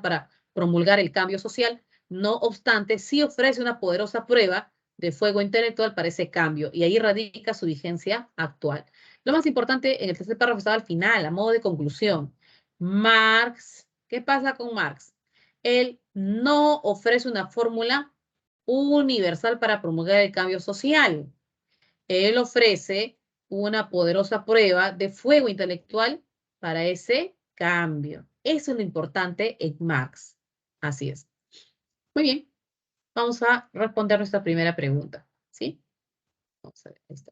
para promulgar el cambio social, no obstante, sí ofrece una poderosa prueba de fuego intelectual para ese cambio, y ahí radica su vigencia actual. Lo más importante en el tercer párrafo está al final, a modo de conclusión. Marx, ¿qué pasa con Marx? Él no ofrece una fórmula universal para promulgar el cambio social. Él ofrece una poderosa prueba de fuego intelectual para ese cambio. Eso es lo importante en Marx. Así es. Muy bien. Vamos a responder nuestra primera pregunta. ¿Sí? Vamos a ver esto.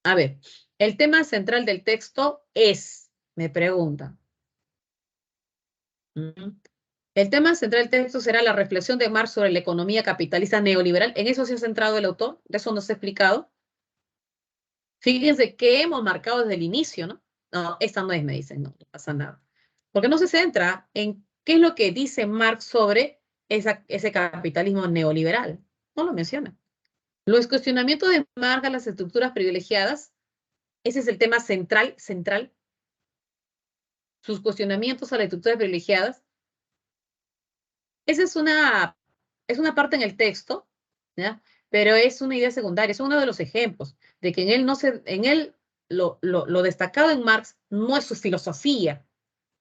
A ver, el tema central del texto es, me pregunta. El tema central del texto será la reflexión de Marx sobre la economía capitalista neoliberal. En eso se ha centrado el autor, de eso nos ha explicado. Fíjense que hemos marcado desde el inicio, ¿no? No, esta no es, me dicen, no pasa nada. Porque no se centra en qué es lo que dice Marx sobre ese capitalismo neoliberal. No lo menciona. Los cuestionamientos de Marx a las estructuras privilegiadas, ese es el tema central. Sus cuestionamientos a las estructuras privilegiadas. Esa es una parte en el texto, ¿ya? Pero es una idea secundaria, es uno de los ejemplos de que en él lo destacado en Marx no es su filosofía,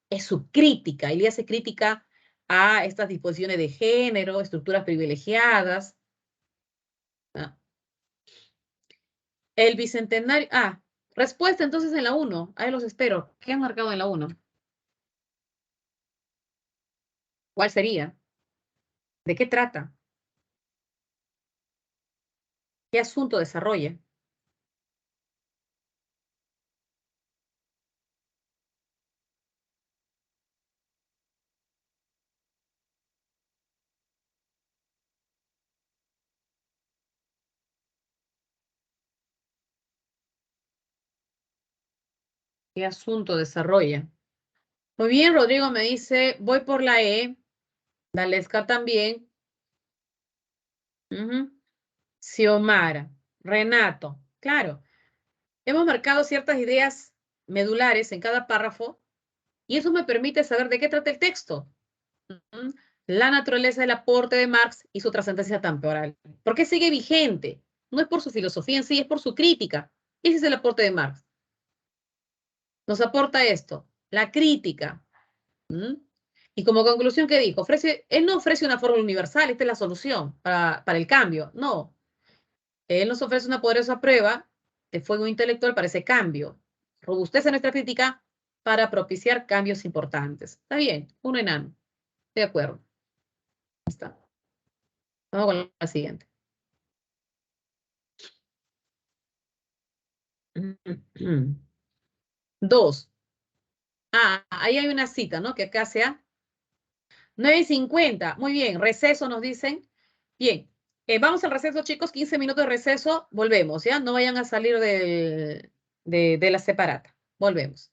es su crítica. Él hace crítica a estas disposiciones de género, estructuras privilegiadas. ¿Ya? El bicentenario, respuesta entonces en la 1, ahí los espero. ¿Qué han marcado en la 1? ¿Cuál sería? ¿De qué trata? ¿Qué asunto desarrolla? ¿Qué asunto desarrolla? Muy bien, Rodrigo me dice, voy por la E. Dalesca también. Xiomara. Renato. Claro. Hemos marcado ciertas ideas medulares en cada párrafo y eso me permite saber de qué trata el texto. La naturaleza del aporte de Marx y su trascendencia temporal. ¿Por qué sigue vigente? No es por su filosofía en sí, es por su crítica. Ese es el aporte de Marx. Nos aporta esto, la crítica. Y como conclusión, ¿qué dijo? Él no ofrece una fórmula universal, esta es la solución para el cambio. No. Él nos ofrece una poderosa prueba de fuego intelectual para ese cambio. Robustece nuestra crítica para propiciar cambios importantes. Está bien, un enano. De acuerdo. Está. Vamos con la siguiente. Dos. Ahí hay una cita, ¿no? Que acá sea 9:50. Muy bien, receso nos dicen. Bien, vamos al receso, chicos. 15 minutos de receso. Volvemos, ¿ya? No vayan a salir de la separata. Volvemos.